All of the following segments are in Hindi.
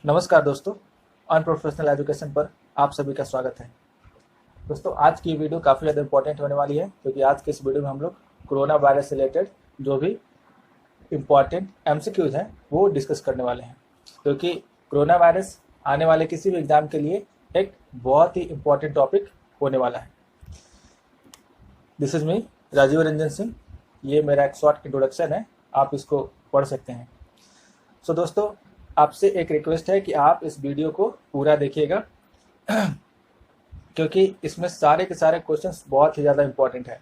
नमस्कार दोस्तों, ऑन प्रोफेशनल एजुकेशन पर आप सभी का स्वागत है। दोस्तों, आज की वीडियो काफ़ी ज़्यादा इंपॉर्टेंट होने वाली है क्योंकि आज के इस वीडियो में हम लोग कोरोना वायरस से रिलेटेड जो भी इम्पॉर्टेंट एमसीक्यूज हैं वो डिस्कस करने वाले हैं, क्योंकि कोरोना वायरस आने वाले किसी भी एग्ज़ाम के लिए एक बहुत ही इम्पॉर्टेंट टॉपिक होने वाला है। This is me Rajeev Ranjan Singh. ये मेरा एक शॉर्ट इंट्रोडक्शन है, आप इसको पढ़ सकते हैं। सो दोस्तों, आपसे एक रिक्वेस्ट है कि आप इस वीडियो को पूरा देखिएगा क्योंकि इसमें सारे के सारे क्वेश्चंस बहुत ही ज़्यादा इंपॉर्टेंट है।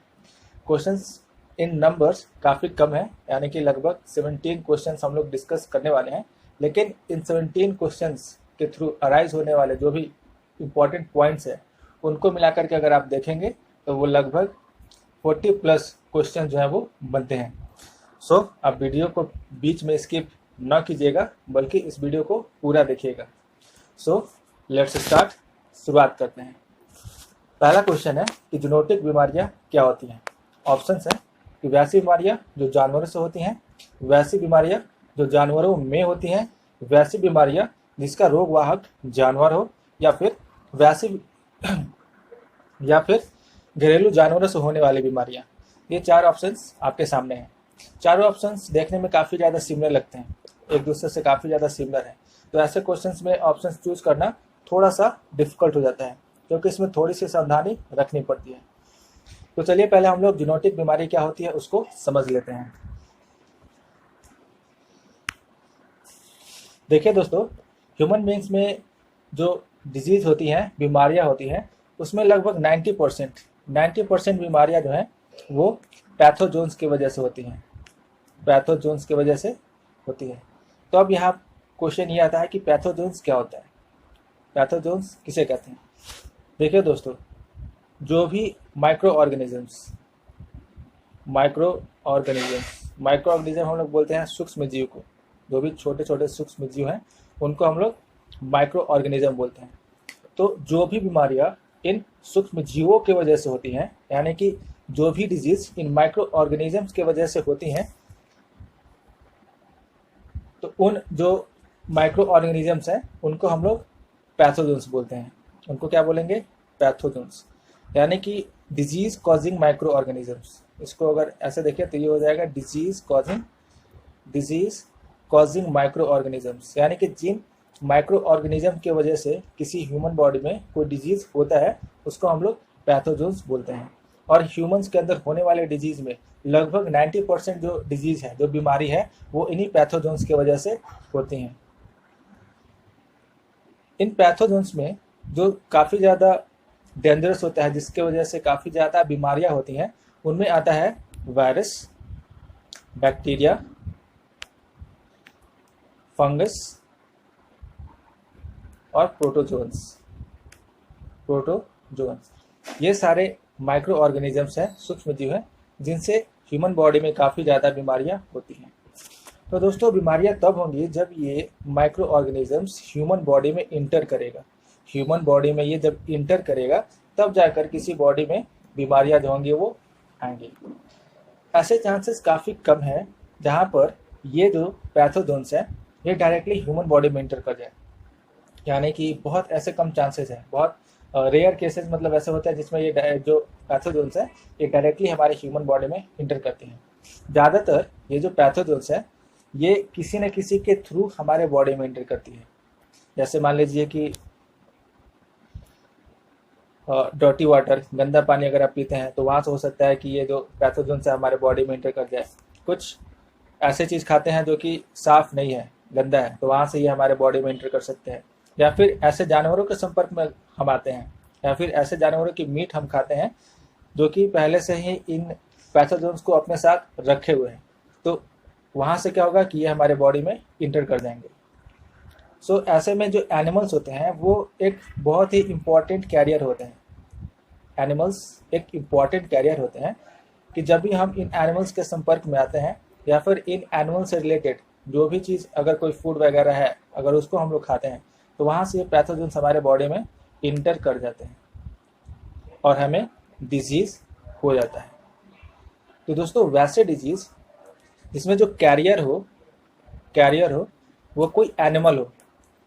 क्वेश्चंस इन नंबर्स काफ़ी कम है, यानी कि लगभग 17 क्वेश्चंस हम लोग डिस्कस करने वाले हैं, लेकिन इन 17 क्वेश्चंस के थ्रू अराइज होने वाले जो भी इम्पॉर्टेंट पॉइंट्स है उनको मिलाकर के अगर आप देखेंगे तो वो लगभग 40 प्लस क्वेश्चन जो है वो बनते हैं। सो आप वीडियो को बीच में स्किप ना कीजिएगा, बल्कि इस वीडियो को पूरा देखिएगा। सो लेट्स स्टार्ट, शुरुआत करते हैं। पहला क्वेश्चन है कि जूनोटिक बीमारियां क्या होती हैं। ऑप्शंस हैं कि वैसी बीमारियां जो जानवरों से होती हैं, वैसी बीमारियां जो जानवरों में होती हैं, वैसी बीमारियां जिसका रोग वाहक जानवर हो, या फिर वैसी या फिर घरेलू जानवरों से होने वाली बीमारियां। ये चार ऑप्शंस आपके सामने हैं। चारों ऑप्शंस देखने में काफ़ी ज़्यादा सिमिलर लगते हैं, एक दूसरे से काफ़ी ज़्यादा सिमिलर है, तो ऐसे क्वेश्चंस में ऑप्शंस चूज करना थोड़ा सा डिफिकल्ट हो जाता है क्योंकि इसमें थोड़ी सी सावधानी रखनी पड़ती है। तो चलिए पहले हम लोग जूनोटिक बीमारी क्या होती है उसको समझ लेते हैं। देखिए दोस्तों, ह्यूमन बींग्स में जो डिजीज होती हैं, बीमारियां होती हैं, उसमें लगभग 90% बीमारियां जो हैं वो पैथोजोन्स की वजह से होती हैं, पैथोजोन्स की वजह से होती है। तो अब यहाँ क्वेश्चन ये आता है कि पैथोजोन्स क्या होता है, पैथोजोन्स किसे कहते हैं। देखिए दोस्तों, जो भी माइक्रो ऑर्गेनिज्म हम लोग बोलते हैं सूक्ष्म जीव को, जो भी छोटे छोटे सूक्ष्म जीव हैं उनको हम लोग माइक्रो ऑर्गेनिज्म बोलते हैं। तो जो भी बीमारियां इन सूक्ष्म जीवों की वजह से होती हैं, यानी कि जो भी डिजीज इन माइक्रो ऑर्गेनिजम्स की वजह से होती हैं, तो उन जो माइक्रो ऑर्गेनिजम्स हैं उनको हम लोग पैथोजोन्स बोलते हैं। उनको क्या बोलेंगे? पैथोजोन्स, यानी कि डिजीज कॉजिंग माइक्रो ऑर्गेनिजम्स। इसको अगर ऐसे देखें तो ये हो जाएगा डिजीज कॉजिंग माइक्रो ऑर्गेनिजम्स, यानी कि जिन माइक्रो ऑर्गेनिज्म की वजह से किसी ह्यूमन बॉडी में कोई डिजीज होता है उसको हम लोग पैथोजोन्स बोलते हैं। और ह्यूमंस के अंदर होने वाले डिजीज में लगभग 90% जो डिजीज है, जो बीमारी है, वो इन्हीं पैथोजोन्स की वजह से होती हैं। इन पैथोजोन्स में जो काफ़ी ज़्यादा डेंजरस होता है, जिसके वजह से काफ़ी ज़्यादा बीमारियां होती हैं, उनमें आता है वायरस, बैक्टीरिया, फंगस और प्रोटोजोन्स। ये सारे माइक्रो ऑर्गेनिजम्स हैं, सूक्ष्म जीव हैं, जिनसे ह्यूमन बॉडी में काफ़ी ज़्यादा बीमारियां होती हैं। तो दोस्तों, बीमारियां तब होंगी जब ये माइक्रो ऑर्गेनिजम्स ह्यूमन बॉडी में इंटर करेगा। ह्यूमन बॉडी में ये जब इंटर करेगा तब जाकर किसी बॉडी में बीमारियां जो होंगी वो आएंगी। ऐसे चांसेस काफ़ी कम हैं जहाँ पर ये जो पैथोजोन्स हैं ये डायरेक्टली ह्यूमन बॉडी में इंटर कर जाए, यानी कि बहुत ऐसे कम चांसेस हैं, बहुत रेयर केसेस मतलब ऐसे होते हैं जिसमें ये जो पैथोजोन्स हैं ये डायरेक्टली हमारे ह्यूमन बॉडी में इंटर करते हैं। ज़्यादातर ये जो पैथोजोन्स हैं ये किसी न किसी के थ्रू हमारे बॉडी में इंटर करती है। जैसे मान लीजिए कि डर्टी वाटर, गंदा पानी अगर आप पीते हैं तो वहाँ से हो सकता है कि ये जो पैथोजोन्स है हमारे बॉडी में इंटर कर जाए। कुछ ऐसे चीज़ खाते हैं जो कि साफ़ नहीं है, गंदा है, तो वहाँ से ये हमारे बॉडी में इंटर कर सकते हैं। या फिर ऐसे जानवरों के संपर्क में हम आते हैं, या फिर ऐसे जानवरों की मीट हम खाते हैं जो कि पहले से ही इन पैथोजोन्स को अपने साथ रखे हुए हैं, तो वहाँ से क्या होगा कि ये हमारे बॉडी में इंटर कर जाएंगे। सो ऐसे में जो एनिमल्स होते हैं वो एक बहुत ही इम्पॉर्टेंट कैरियर होते हैं। एनिमल्स एक इम्पॉर्टेंट कैरियर होते हैं कि जब भी हम इन एनिमल्स के संपर्क में आते हैं या फिर इन एनिमल से रिलेटेड जो भी चीज़, अगर कोई फूड वगैरह है, अगर उसको हम लोग खाते हैं तो वहाँ से ये पैथोजन्स हमारे बॉडी में इंटर कर जाते हैं और हमें डिजीज़ हो जाता है। तो दोस्तों, वैसे डिजीज़ जिसमें जो कैरियर हो वो कोई एनिमल हो,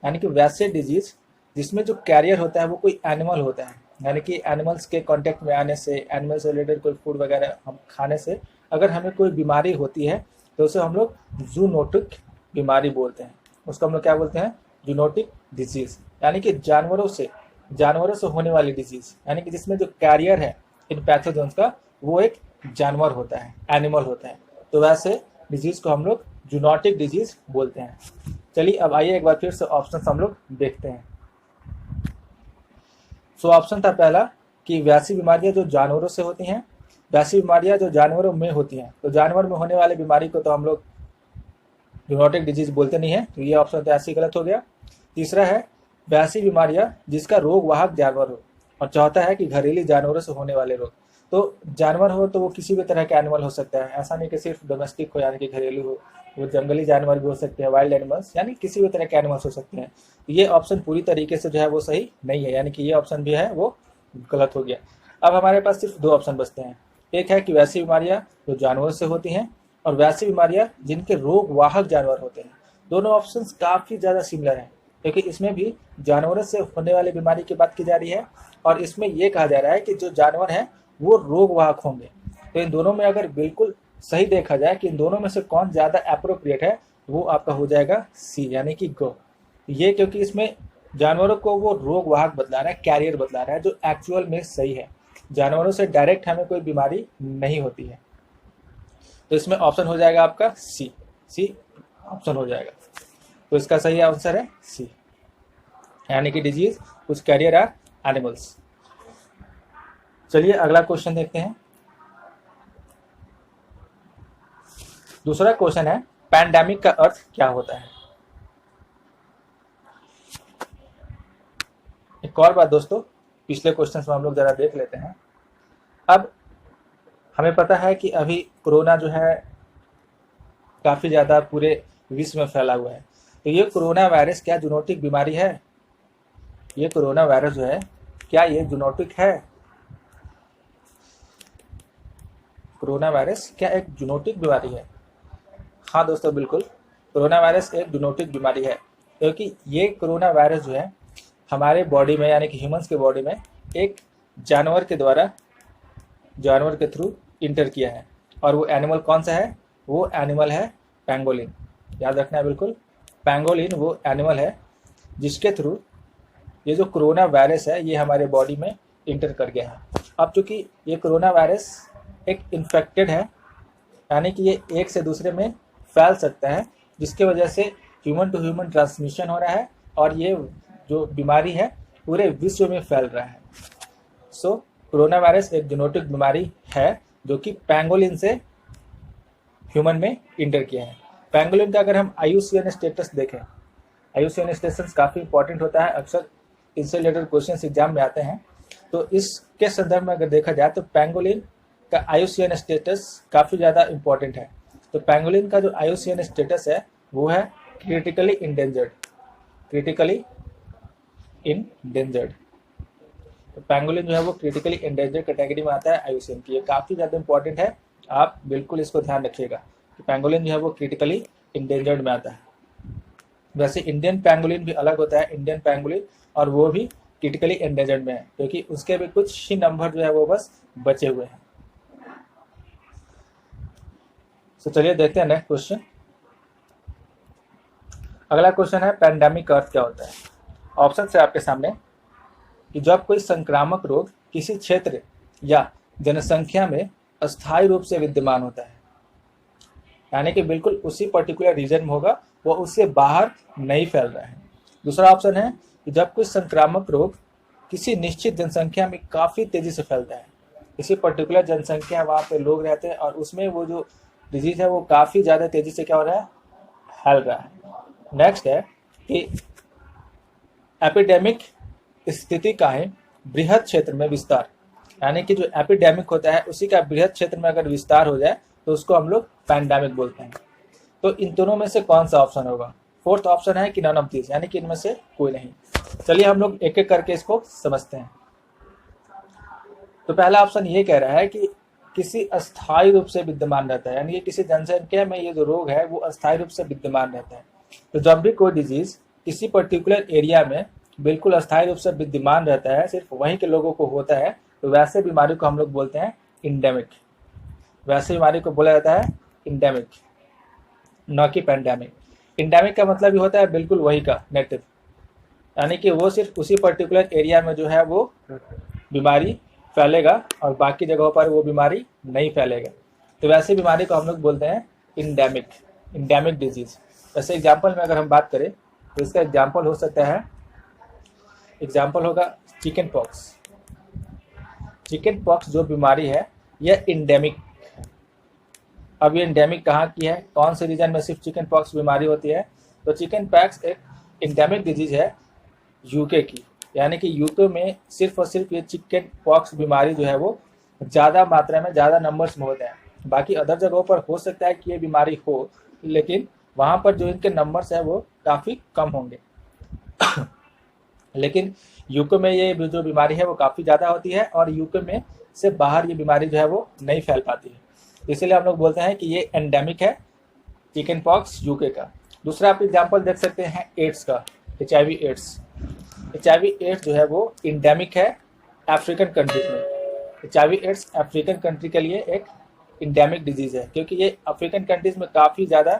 यानी कि वैसे डिजीज जिसमें जो कैरियर होता है वो कोई एनिमल होता है, यानी कि एनिमल्स के कांटेक्ट में आने से, एनिमल से रिलेटेड कोई फूड वगैरह हम खाने से अगर हमें कोई बीमारी होती है तो उसे हम लोग जूनोटिक बीमारी बोलते हैं। उसको हम लोग क्या बोलते हैं? जूनोटिक डिजीज, यानी कि जानवरों से होने वाली डिजीज, यानी कि जिसमें जो कैरियर है इन पैथोजेंस का वो एक जानवर होता है, एनिमल होता है। तो वैसे डिजीज को हम लोग जूनोटिक डिजीज बोलते हैं। चलिए अब आइए एक बार फिर से ऑप्शन हम लोग देखते हैं। सो ऑप्शन था पहला कि वैसी बीमारियां जो जानवरों से होती हैं, वैसी बीमारियां जो जानवरों में होती हैं। तो जानवर में होने वाली बीमारी को तो हम लोग जूनोटिक डिजीज बोलते नहीं है, तो ये ऑप्शन तो ऐसे ही गलत हो गया। तीसरा है वैसी बीमारियां जिसका रोग वाहक जानवर हो, और चौथा है कि घरेलू जानवरों से होने वाले रोग। तो जानवर हो तो वो किसी भी तरह का एनिमल हो सकता है, ऐसा नहीं कि सिर्फ डोमेस्टिक हो यानी कि घरेलू हो, वो जंगली जानवर भी हो सकते हैं, वाइल्ड एनिमल्स, यानी किसी भी तरह के एनिमल्स हो सकते हैं। ये ऑप्शन पूरी तरीके से जो है वो सही नहीं है, यानी कि ये ऑप्शन भी है वो गलत हो गया। अब हमारे पास सिर्फ दो ऑप्शन बचते हैं, एक है कि वैसी बीमारियां जो जानवरों से होती हैं और वैसी बीमारियां जिनके रोग वाहक जानवर होते हैं। दोनों ऑप्शंस काफ़ी ज़्यादा सिमिलर हैं, क्योंकि इसमें भी जानवरों से होने वाली बीमारी की बात की जा रही है और इसमें यह कहा जा रहा है कि जो जानवर हैं वो रोग वाहक होंगे। तो इन दोनों में अगर बिल्कुल सही देखा जाए कि इन दोनों में से कौन ज़्यादा एप्रोप्रिएट है, वो आपका हो जाएगा सी, यानी कि गो। ये क्योंकि इसमें जानवरों को वो रोग वाहक बतला रहा है, कैरियर बतला रहा है, जो एक्चुअल में सही है। जानवरों से डायरेक्ट हमें कोई बीमारी नहीं होती है। तो इसमें ऑप्शन हो जाएगा आपका सी, सी ऑप्शन हो जाएगा। तो इसका सही आंसर है सी, यानी कि डिजीज कुछ कैरियर आर एनिमल्स। चलिए अगला क्वेश्चन देखते हैं। दूसरा क्वेश्चन है पैंडेमिक का अर्थ क्या होता है। एक और बात दोस्तों, पिछले क्वेश्चन में हम लोग जरा देख लेते हैं। अब हमें पता है कि अभी कोरोना जो है काफ़ी ज़्यादा पूरे विश्व में फैला हुआ है। तो ये कोरोना वायरस क्या जूनोटिक बीमारी है? ये कोरोना वायरस जो है क्या ये जूनोटिक है? कोरोना वायरस क्या एक जूनोटिक बीमारी है? हाँ दोस्तों, बिल्कुल कोरोना वायरस एक जूनोटिक बीमारी है, क्योंकि ये कोरोना वायरस जो है हमारे बॉडी में, यानी कि ह्यूमंस के बॉडी में एक जानवर के द्वारा, जानवर के थ्रू इंटर किया है। और वो एनिमल कौन सा है? वो एनिमल है पैंगोलिन। याद रखना है बिल्कुल, पैंगोलिन वो एनिमल है जिसके थ्रू ये जो कोरोना वायरस है ये हमारे बॉडी में इंटर कर गया है। अब चूंकि ये कोरोना वायरस एक इन्फेक्टेड है, यानी कि ये एक से दूसरे में फैल सकता है, जिसके वजह से ह्यूमन टू ह्यूमन ट्रांसमिशन हो रहा है और ये जो बीमारी है पूरे विश्व में फैल रहा है। सो कोरोना वायरस एक जूनोटिक बीमारी है जो कि पैंगोलिन से ह्यूमन में इंटर किया है। पैंगोलिन का अगर हम IUCN स्टेटस देखें, IUCN स्टेटस काफ़ी इंपॉर्टेंट होता है, अक्सर इससे रिलेटेड क्वेश्चन एग्जाम में आते हैं। तो इसके संदर्भ में अगर देखा जाए तो पैंगोलिन का IUCN स्टेटस काफ़ी ज़्यादा इंपॉर्टेंट है। तो पैंगोलिन का जो IUCN स्टेटस है वो है क्रिटिकली इंडेंजर्ड, क्रिटिकली इंडेंजर्ड। तो पैंगोलिन जो है वो क्रिटिकली इंडेंजर्ड कैटेगरी में आता है IUCN की। ये काफ़ी ज़्यादा इंपॉर्टेंट है, आप बिल्कुल इसको ध्यान रखिएगा कि पैंगोलिन जो है वो क्रिटिकली इंडेंजर्ड में आता है। वैसे इंडियन पैंगोलिन भी अलग होता है, इंडियन पैंगोलिन, और वो भी क्रिटिकली इंडेंजर्ड में है, क्योंकि उसके भी कुछ ही नंबर जो है वो बस बचे हुए हैं। तो चलिए देखते हैं नेक्स्ट क्वेश्चन। अगला क्वेश्चन है पैंडेमिक का अर्थ क्या होता है। ऑप्शन है आपके सामने कि जब कोई संक्रामक रोग किसी क्षेत्र या जनसंख्या में अस्थायी रूप से विद्यमान होता है, यानी कि बिल्कुल उसी पर्टिकुलर रीजन में होगा, वो उससे बाहर नहीं फैल रहा है। दूसरा ऑप्शन है कि जब कोई संक्रामक रोग किसी निश्चित जनसंख्या में काफ़ी तेज़ी से फैलता है, किसी पर्टिकुलर जनसंख्या वहाँ पे लोग रहते हैं और उसमें वो जो डिजीज़ है वो काफ़ी ज़्यादा तेज़ी से क्या हो रहा है, फैल रहा है। नेक्स्ट है कि एपिडेमिक स्थिति का है बृहद क्षेत्र में विस्तार, यानी कि जो एपिडेमिक होता है उसी का बृहद क्षेत्र में अगर विस्तार हो जाए तो उसको हम लोग पैंडेमिक बोलते हैं। तो इन दोनों में से कौन सा ऑप्शन होगा? फोर्थ ऑप्शन है कि नन ऑफ दिस, यानी कि इनमें से कोई नहीं। चलिए हम लोग एक एक करके इसको समझते हैं। तो पहला ऑप्शन ये कह रहा है कि किसी अस्थायी रूप से विद्यमान रहता है, यानी कि किसी जनसंख्या में ये जो रोग है वो अस्थायी रूप से विद्यमान रहता है। तो जब भी कोई डिजीज किसी पर्टिकुलर एरिया में बिल्कुल अस्थायी रूप से विद्यमान रहता है, सिर्फ वहीं के लोगों को होता है, तो वैसे बीमारी को हम लोग बोलते हैं इंडेमिक। वैसे बीमारी को बोला जाता है इंडेमिक, न कि पैंडेमिक। इंडेमिक का मतलब ये होता है बिल्कुल वही का, नेटिव, यानी कि वो सिर्फ उसी पर्टिकुलर एरिया में जो है वो बीमारी फैलेगा और बाकी जगहों पर वो बीमारी नहीं फैलेगा। तो वैसे बीमारी को हम लोग बोलते हैं इंडेमिक, इंडेमिक डिजीज। वैसे एग्जाम्पल में अगर हम बात करें तो इसका एग्जाम्पल हो सकता है, एग्जाम्पल होगा चिकन पॉक्स। चिकन पॉक्स जो बीमारी है यह इंडेमिक है। अब ये इंडेमिक कहाँ की है, कौन से रीजन में सिर्फ चिकन पॉक्स बीमारी होती है? तो चिकन पॉक्स एक इंडेमिक डिजीज है यूके की, यानी कि यूके में सिर्फ और सिर्फ ये चिकन पॉक्स बीमारी जो है वो ज़्यादा मात्रा में, ज़्यादा नंबर्स में होते हैं। बाकी अदर जगहों पर हो सकता है कि ये बीमारी हो, लेकिन वहाँ पर जो इनके नंबर्स हैं वो काफ़ी कम होंगे। लेकिन यूके में ये जो बीमारी है वो काफ़ी ज़्यादा होती है और यूके में से बाहर ये बीमारी जो है वो नहीं फैल पाती है। इसीलिए हम लोग बोलते हैं कि ये एंडेमिक है चिकन पॉक्स यूके का। दूसरा आप एग्जाम्पल देख सकते हैं एड्स का, HIV एड्स। HIV एड्स जो है वो इंडेमिक है अफ्रीकन कंट्रीज में। HIV एड्स अफ्रीकन कंट्री के लिए एक इंडेमिक डिजीज है, क्योंकि ये अफ्रीकन कंट्रीज में काफ़ी ज़्यादा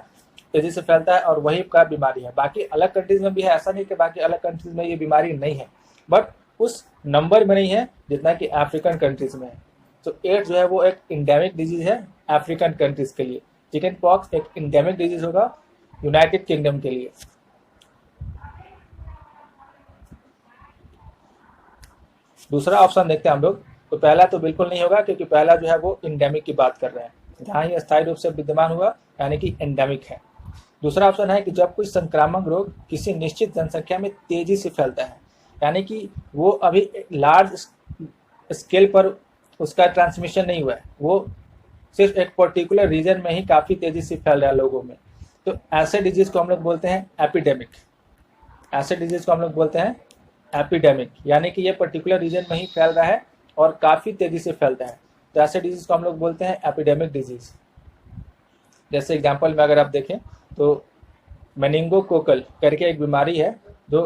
तेज़ी से फैलता है और वही का बीमारी है। बाकी अलग कंट्रीज में भी है, ऐसा नहीं कि बाकी अलग कंट्रीज में ये बीमारी नहीं है, बट उस नंबर में नहीं है जितना कि अफ्रीकन कंट्रीज में है। तो एड्स जो है वो एक इंडेमिक डिजीज है अफ्रीकन कंट्रीज के लिए। चिकन पॉक्स एक इंडेमिक डिजीज होगा यूनाइटेड किंगडम के लिए। दूसरा ऑप्शन देखते हैं हम लोग, तो पहला तो बिल्कुल नहीं होगा, क्योंकि पहला जो है वो इंडेमिक की बात कर रहे हैं, जहाँ ही अस्थायी रूप से विद्यमान हुआ यानी कि एंडेमिक है। दूसरा ऑप्शन है कि जब कोई संक्रामक रोग किसी निश्चित जनसंख्या में तेजी से फैलता है, यानी कि वो अभी लार्ज स्केल पर उसका ट्रांसमिशन नहीं हुआ है, वो सिर्फ एक पर्टिकुलर रीजन में ही काफ़ी तेजी से फैल रहा है लोगों में, तो ऐसे डिजीज को हम लोग बोलते हैं एपिडेमिक। ऐसे डिजीज को हम लोग बोलते हैं एपिडेमिक, यानी कि ये पर्टिकुलर रीजन में ही फैल रहा है और काफ़ी तेजी से फैलता है, तो ऐसे डिजीज को हम लोग बोलते हैं एपिडेमिक डिजीज। जैसे एग्जांपल में अगर आप देखें तो मेनिंगोकोकल करके एक बीमारी है जो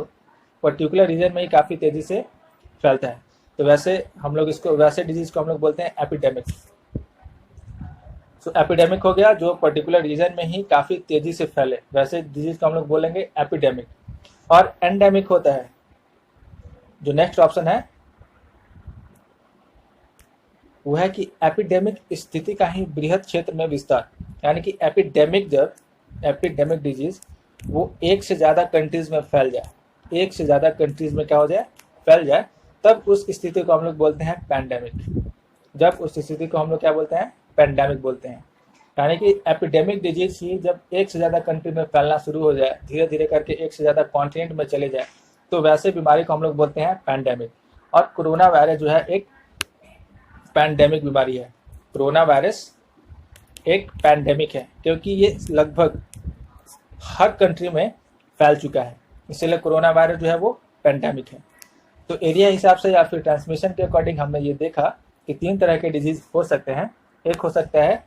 पर्टिकुलर रीजन में ही काफ़ी तेजी से फैलता है, तो वैसे हम लोग इसको, वैसे डिजीज को हम लोग बोलते हैं एपिडेमिक। तो एपिडेमिक हो गया जो पर्टिकुलर रीजन में ही काफ़ी तेजी से फैले, वैसे डिजीज को हम लोग बोलेंगे एपिडेमिक। और एंडेमिक होता है जो नेक्स्ट ऑप्शन है, वो है कि एपिडेमिक स्थिति का ही बृहद क्षेत्र में विस्तार, यानी कि एपिडेमिक, जब एपिडेमिक डिजीज वो एक से ज़्यादा कंट्रीज में फैल जाए, एक से ज़्यादा कंट्रीज में क्या हो जाए, फैल जाए, तब उस स्थिति को हम लोग बोलते हैं पैंडेमिक। जब उस स्थिति को हम लोग क्या बोलते हैं, पैंडेमिक बोलते हैं। यानी कि एपिडेमिक डिजीज ही जब एक से ज़्यादा कंट्री में फैलना शुरू हो जाए, धीरे धीरे करके एक से ज़्यादा कॉन्टिनेंट में चले जाए, तो वैसे बीमारी को हम लोग बोलते हैं पैंडेमिक। और कोरोना वायरस जो है एक पैंडेमिक बीमारी है। कोरोना वायरस एक पैंडेमिक है क्योंकि ये लगभग हर कंट्री में फैल चुका है, इसलिए कोरोना वायरस जो है वो पैंडेमिक है। तो एरिया हिसाब से या फिर ट्रांसमिशन के अकॉर्डिंग हमने ये देखा कि 3 तरह के डिजीज हो सकते हैं। एक हो सकता है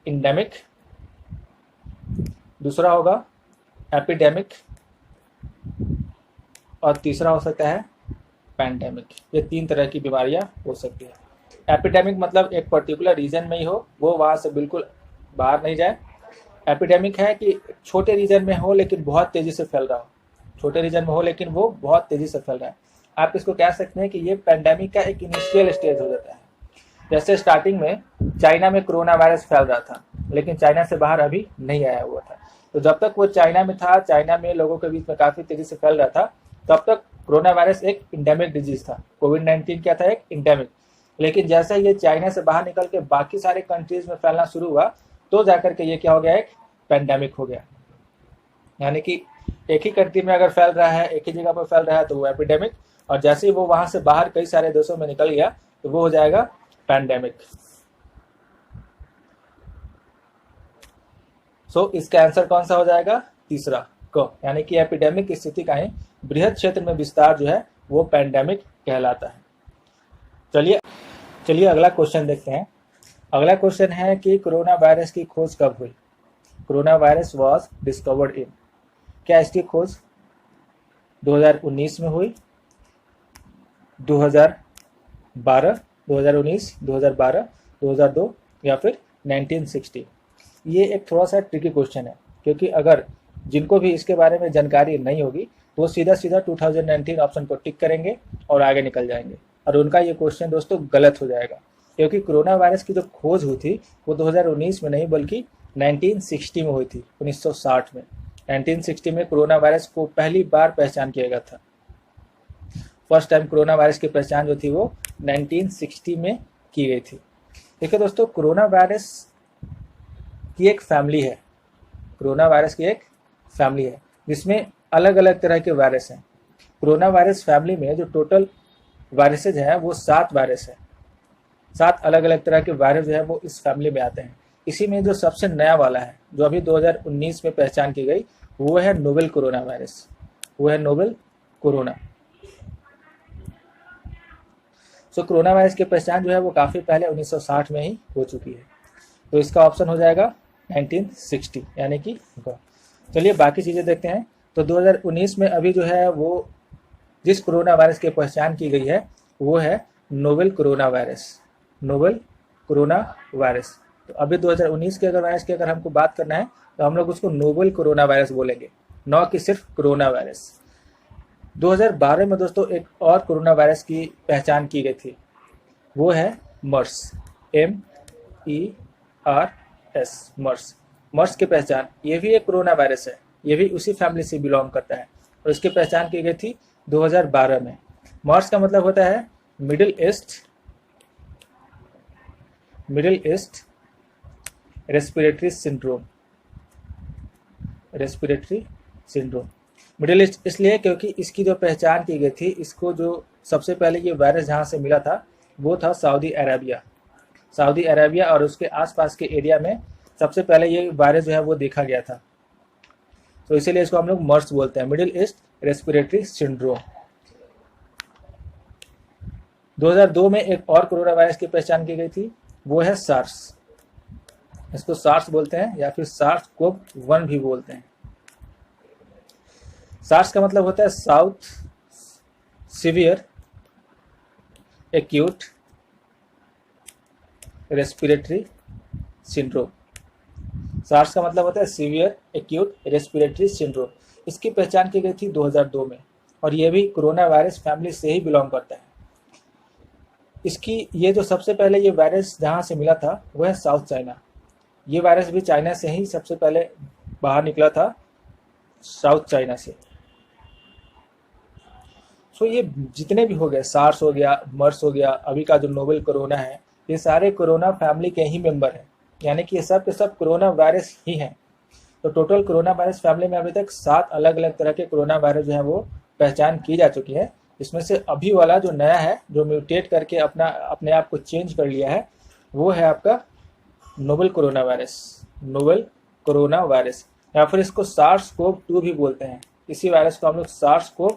इंडेमिक, दूसरा होगा एपिडेमिक और तीसरा हो सकता है पैंडेमिक। ये 3 तरह की बीमारियां हो सकती है। एपिडेमिक मतलब एक पर्टिकुलर रीजन में ही हो, वो वहाँ से बिल्कुल बाहर नहीं जाए। एपिडेमिक है कि छोटे रीजन में हो लेकिन बहुत तेज़ी से फैल रहा हो, छोटे रीजन में हो लेकिन वो बहुत तेज़ी से फैल रहा है। आप इसको कह सकते हैं कि ये पैंडेमिक का एक इनिशियल स्टेज हो जाता है। जैसे स्टार्टिंग में चाइना में कोरोना वायरस फैल रहा था, लेकिन चाइना से बाहर अभी नहीं आया हुआ था, तो जब तक वो चाइना में था, चाइना में लोगों के बीच में काफ़ी तेज़ी से फैल रहा था, तब तक कोरोना वायरस एक इंडेमिक डिजीज था। कोविड-19 क्या था, एक इंडेमिक। लेकिन जैसे ये चाइना से बाहर निकल के बाकी सारे कंट्रीज में फैलना शुरू हुआ, तो जाकर के ये क्या हो गया, एक पैंडेमिक हो गया। यानी कि एक ही कंट्री में अगर फैल रहा है, एक ही जगह पर फैल रहा है, तो वो एपिडेमिक, और जैसे ही वो वहाँ से बाहर कई सारे देशों में निकल गया तो वो हो जाएगा पैंडेमिक। सो इसका आंसर कौन सा हो जाएगा, तीसरा को, यानी कि एपिडेमिक की स्थिति का ही बृहद क्षेत्र में विस्तार जो है वो पैंडेमिक कहलाता है। चलिए अगला क्वेश्चन देखते हैं। अगला क्वेश्चन है कि कोरोना वायरस की खोज कब हुई। Corona virus was discovered in, क्या इसकी खोज 2019 में हुई, 2012, 2019, 2012, 2002 या फिर 1960। ये एक थोड़ा सा ट्रिकी क्वेश्चन है, क्योंकि अगर जिनको भी इसके बारे में जानकारी नहीं होगी तो वो सीधा सीधा 2019 ऑप्शन को टिक करेंगे और आगे निकल जाएंगे, और उनका ये क्वेश्चन दोस्तों गलत हो जाएगा। क्योंकि कोरोना वायरस की जो खोज हुई थी वो 2019 में नहीं बल्कि 1960 में हुई थी, 1960 में। 1960 में कोरोना वायरस को पहली बार पहचान किया गया था। फर्स्ट टाइम कोरोना वायरस की पहचान जो थी वो 1960 में की गई थी। देखिए दोस्तों, कोरोना वायरस की एक फैमिली है, कोरोना वायरस की एक फैमिली है जिसमें अलग अलग तरह के वायरस हैं। कोरोना वायरस फैमिली में जो टोटल वायरसेज हैं वो 7 वायरस है। 7 अलग अलग तरह के वायरस जो है वो इस फैमिली में आते हैं। इसी में जो सबसे नया वाला है जो अभी 2019 में पहचान की गई वो है नोवेल कोरोना वायरस, वो है नोवेल कोरोना। सो कोरोना वायरस की पहचान जो है वो काफ़ी पहले 1960 में ही हो चुकी है, तो इसका ऑप्शन हो जाएगा 1960 यानी कि। चलिए बाकी चीज़ें देखते हैं। तो 2019 में अभी जो है वो जिस कोरोना वायरस की पहचान की गई है वो है novel corona virus, novel corona virus. तो अभी 2019 के अगर वायरस की अगर हमको बात करना है तो हम लोग उसको नोवेल कोरोना वायरस बोलेंगे, न कि सिर्फ कोरोना वायरस। 2012 में दोस्तों एक और कोरोना वायरस की पहचान की गई थी, वो है मर्स, MERS, मर्स। मर्स की पहचान, ये भी एक कोरोना वायरस है, ये भी उसी फैमिली से बिलोंग करता है और इसकी पहचान की गई थी 2012 में। मर्स का मतलब होता है middle east respiratory syndrome, respiratory syndrome. Middle east इसलिए क्योंकि इसकी जो पहचान की गई थी, इसको जो सबसे पहले ये वायरस जहाँ से मिला था वो था सऊदी अरेबिया और उसके आसपास के एरिया में सबसे पहले ये वायरस जो है वो देखा गया था, तो इसीलिए इसको हम लोग मर्स बोलते हैं, मिडिल ईस्ट रेस्पिरेटरी सिंड्रोम। 2002 में एक और कोरोना वायरस की पहचान की गई थी, वो है सार्स। इसको सार्स बोलते हैं या फिर SARS-CoV-1 भी बोलते हैं। सार्स का मतलब होता है south severe acute respiratory syndrome. SARS का मतलब होता है सीवियर एक्यूट रेस्पिरेटरी सिंड्रोम। इसकी पहचान की गई थी 2002 में और ये भी कोरोना वायरस फैमिली से ही बिलोंग करता है। इसकी ये जो सबसे पहले ये वायरस जहाँ से मिला था वो है साउथ चाइना। ये वायरस भी चाइना से ही सबसे पहले बाहर निकला था, साउथ चाइना से। सो ये जितने भी हो गए, सार्स हो गया, मर्स हो गया, अभी का जो नोवेल कोरोना है, ये सारे कोरोना फैमिली के ही मेंबर हैं, यानी कि ये सब के सब कोरोना वायरस ही हैं। तो टोटल कोरोना वायरस फैमिली में अभी तक 7 अलग अलग तरह के कोरोना वायरस जो है वो पहचान की जा चुकी है। इसमें से अभी वाला जो नया है, जो म्यूटेट करके अपने आप को चेंज कर लिया है, वो है आपका नोवेल कोरोना वायरस, या फिर इसको SARS-CoV-2 भी बोलते हैं। इसी वायरस को हम लोग SARS-CoV,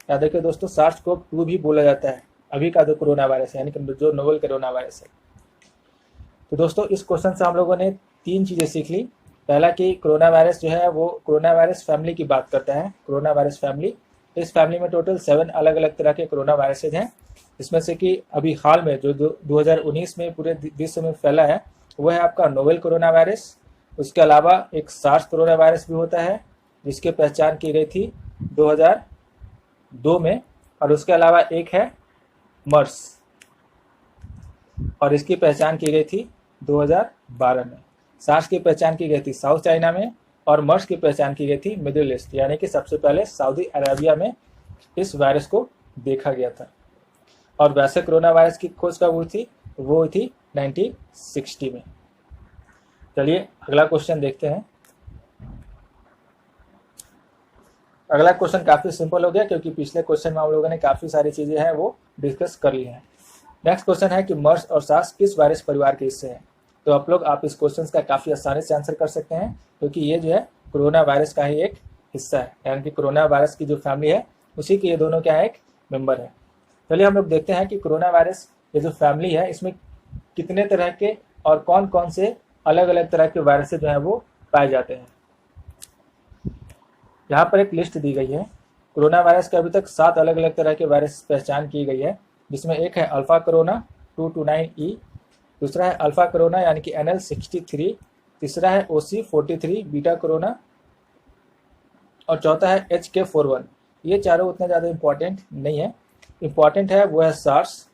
याद रखिए दोस्तों, SARS-CoV-2 भी बोला जाता है अभी का जो कोरोना वायरस है, यानी कि जो नोवेल कोरोना वायरस है। तो दोस्तों इस क्वेश्चन से हम लोगों ने 3 चीज़ें सीख ली। पहला कि कोरोना वायरस जो है वो कोरोना वायरस फैमिली की बात करता है, कोरोना वायरस फैमिली। इस फैमिली में टोटल 7 अलग अलग तरह के कोरोना वायरसेज हैं, इसमें से कि अभी हाल में जो 2019 में पूरे विश्व में फैला है वो है आपका नोवेल कोरोना वायरस। उसके अलावा एक सार्स कोरोना वायरस भी होता है जिसकी पहचान की गई थी 2002 में, और उसके अलावा एक है मर्स और इसकी पहचान की गई थी 2012 में। सार्स की पहचान की गई थी साउथ चाइना में और मर्स की पहचान की गई थी मिडिल ईस्ट, यानी कि सबसे पहले सऊदी अरेबिया में इस वायरस को देखा गया था। और वैसे कोरोना वायरस की खोज कब हुई थी? वो हुई थी 1960 में। चलिए अगला क्वेश्चन देखते हैं। अगला क्वेश्चन काफ़ी सिंपल हो गया क्योंकि पिछले क्वेश्चन में हम लोगों ने काफ़ी सारी चीज़ें हैं वो डिस्कस कर ली हैं। नेक्स्ट क्वेश्चन है कि मर्स और सार्स किस वायरस परिवार के हिस्से हैं? तो आप इस क्वेश्चन का काफ़ी आसानी से आंसर कर सकते हैं क्योंकि ये जो है कोरोना वायरस का ही एक हिस्सा है, यानी कि कोरोना वायरस की जो फैमिली है उसी के ये दोनों क्या है, एक मेंबर है। चलिए हम लोग देखते हैं कि कोरोना वायरस ये जो फैमिली है इसमें कितने तरह के और कौन कौन से अलग अलग तरह के वायरस जो हैं वो पाए जाते हैं। यहाँ पर एक लिस्ट दी गई है कोरोना वायरस के अभी तक 7 अलग अलग तरह के वायरस पहचान की गई है, जिसमें एक है अल्फा कोरोना 229E, दूसरा है अल्फा कोरोना यानी कि NL63, तीसरा है OC43 बीटा कोरोना और चौथा है HK41। ये चारों उतने ज़्यादा इम्पॉर्टेंट नहीं है। इम्पॉर्टेंट है वो है सार्स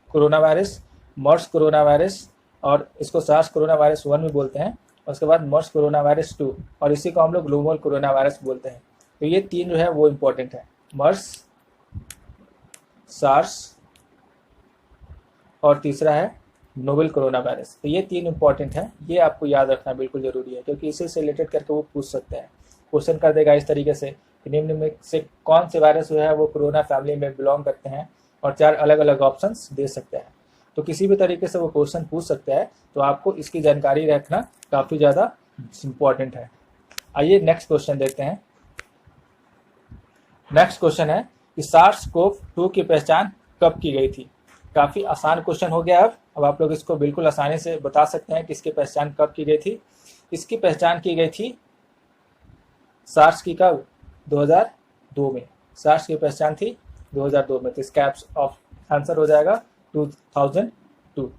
कोरोना वायरस, मर्स कोरोना वायरस, और इसको सार्स कोरोना वायरस 1 भी बोलते हैं, और उसके बाद मर्स कोरोना वायरस 2, और इसी को हम लोग ग्लोबल कोरोना वायरस बोलते हैं। तो ये 3 जो है वो इम्पोर्टेंट है, मर्स, सार्स और तीसरा है नोवेल कोरोना वायरस। तो ये 3 इम्पॉर्टेंट है, ये आपको याद रखना बिल्कुल ज़रूरी है, क्योंकि इसी से रिलेटेड करके वो पूछ सकते हैं। क्वेश्चन कर देगा इस तरीके से कि निम्न में से कौन से वायरस जो है वो कोरोना फैमिली में बिलोंग करते हैं, और 4 अलग अलग ऑप्शंस दे सकते हैं। तो किसी भी तरीके से वो क्वेश्चन पूछ सकता है, तो आपको इसकी जानकारी रखना काफ़ी ज़्यादा इम्पॉर्टेंट है। आइए नेक्स्ट क्वेश्चन देखते हैं। नेक्स्ट क्वेश्चन है कि SARS-CoV-2 की पहचान कब की गई थी। काफ़ी आसान क्वेश्चन हो गया। अब आप लोग इसको बिल्कुल आसानी से बता सकते हैं कि इसकी पहचान कब की गई थी। इसकी पहचान की गई थी सार्स की कब, 2002 में। सार्स की पहचान थी 2002 में, तो इसका आंसर हो जाएगा 2002।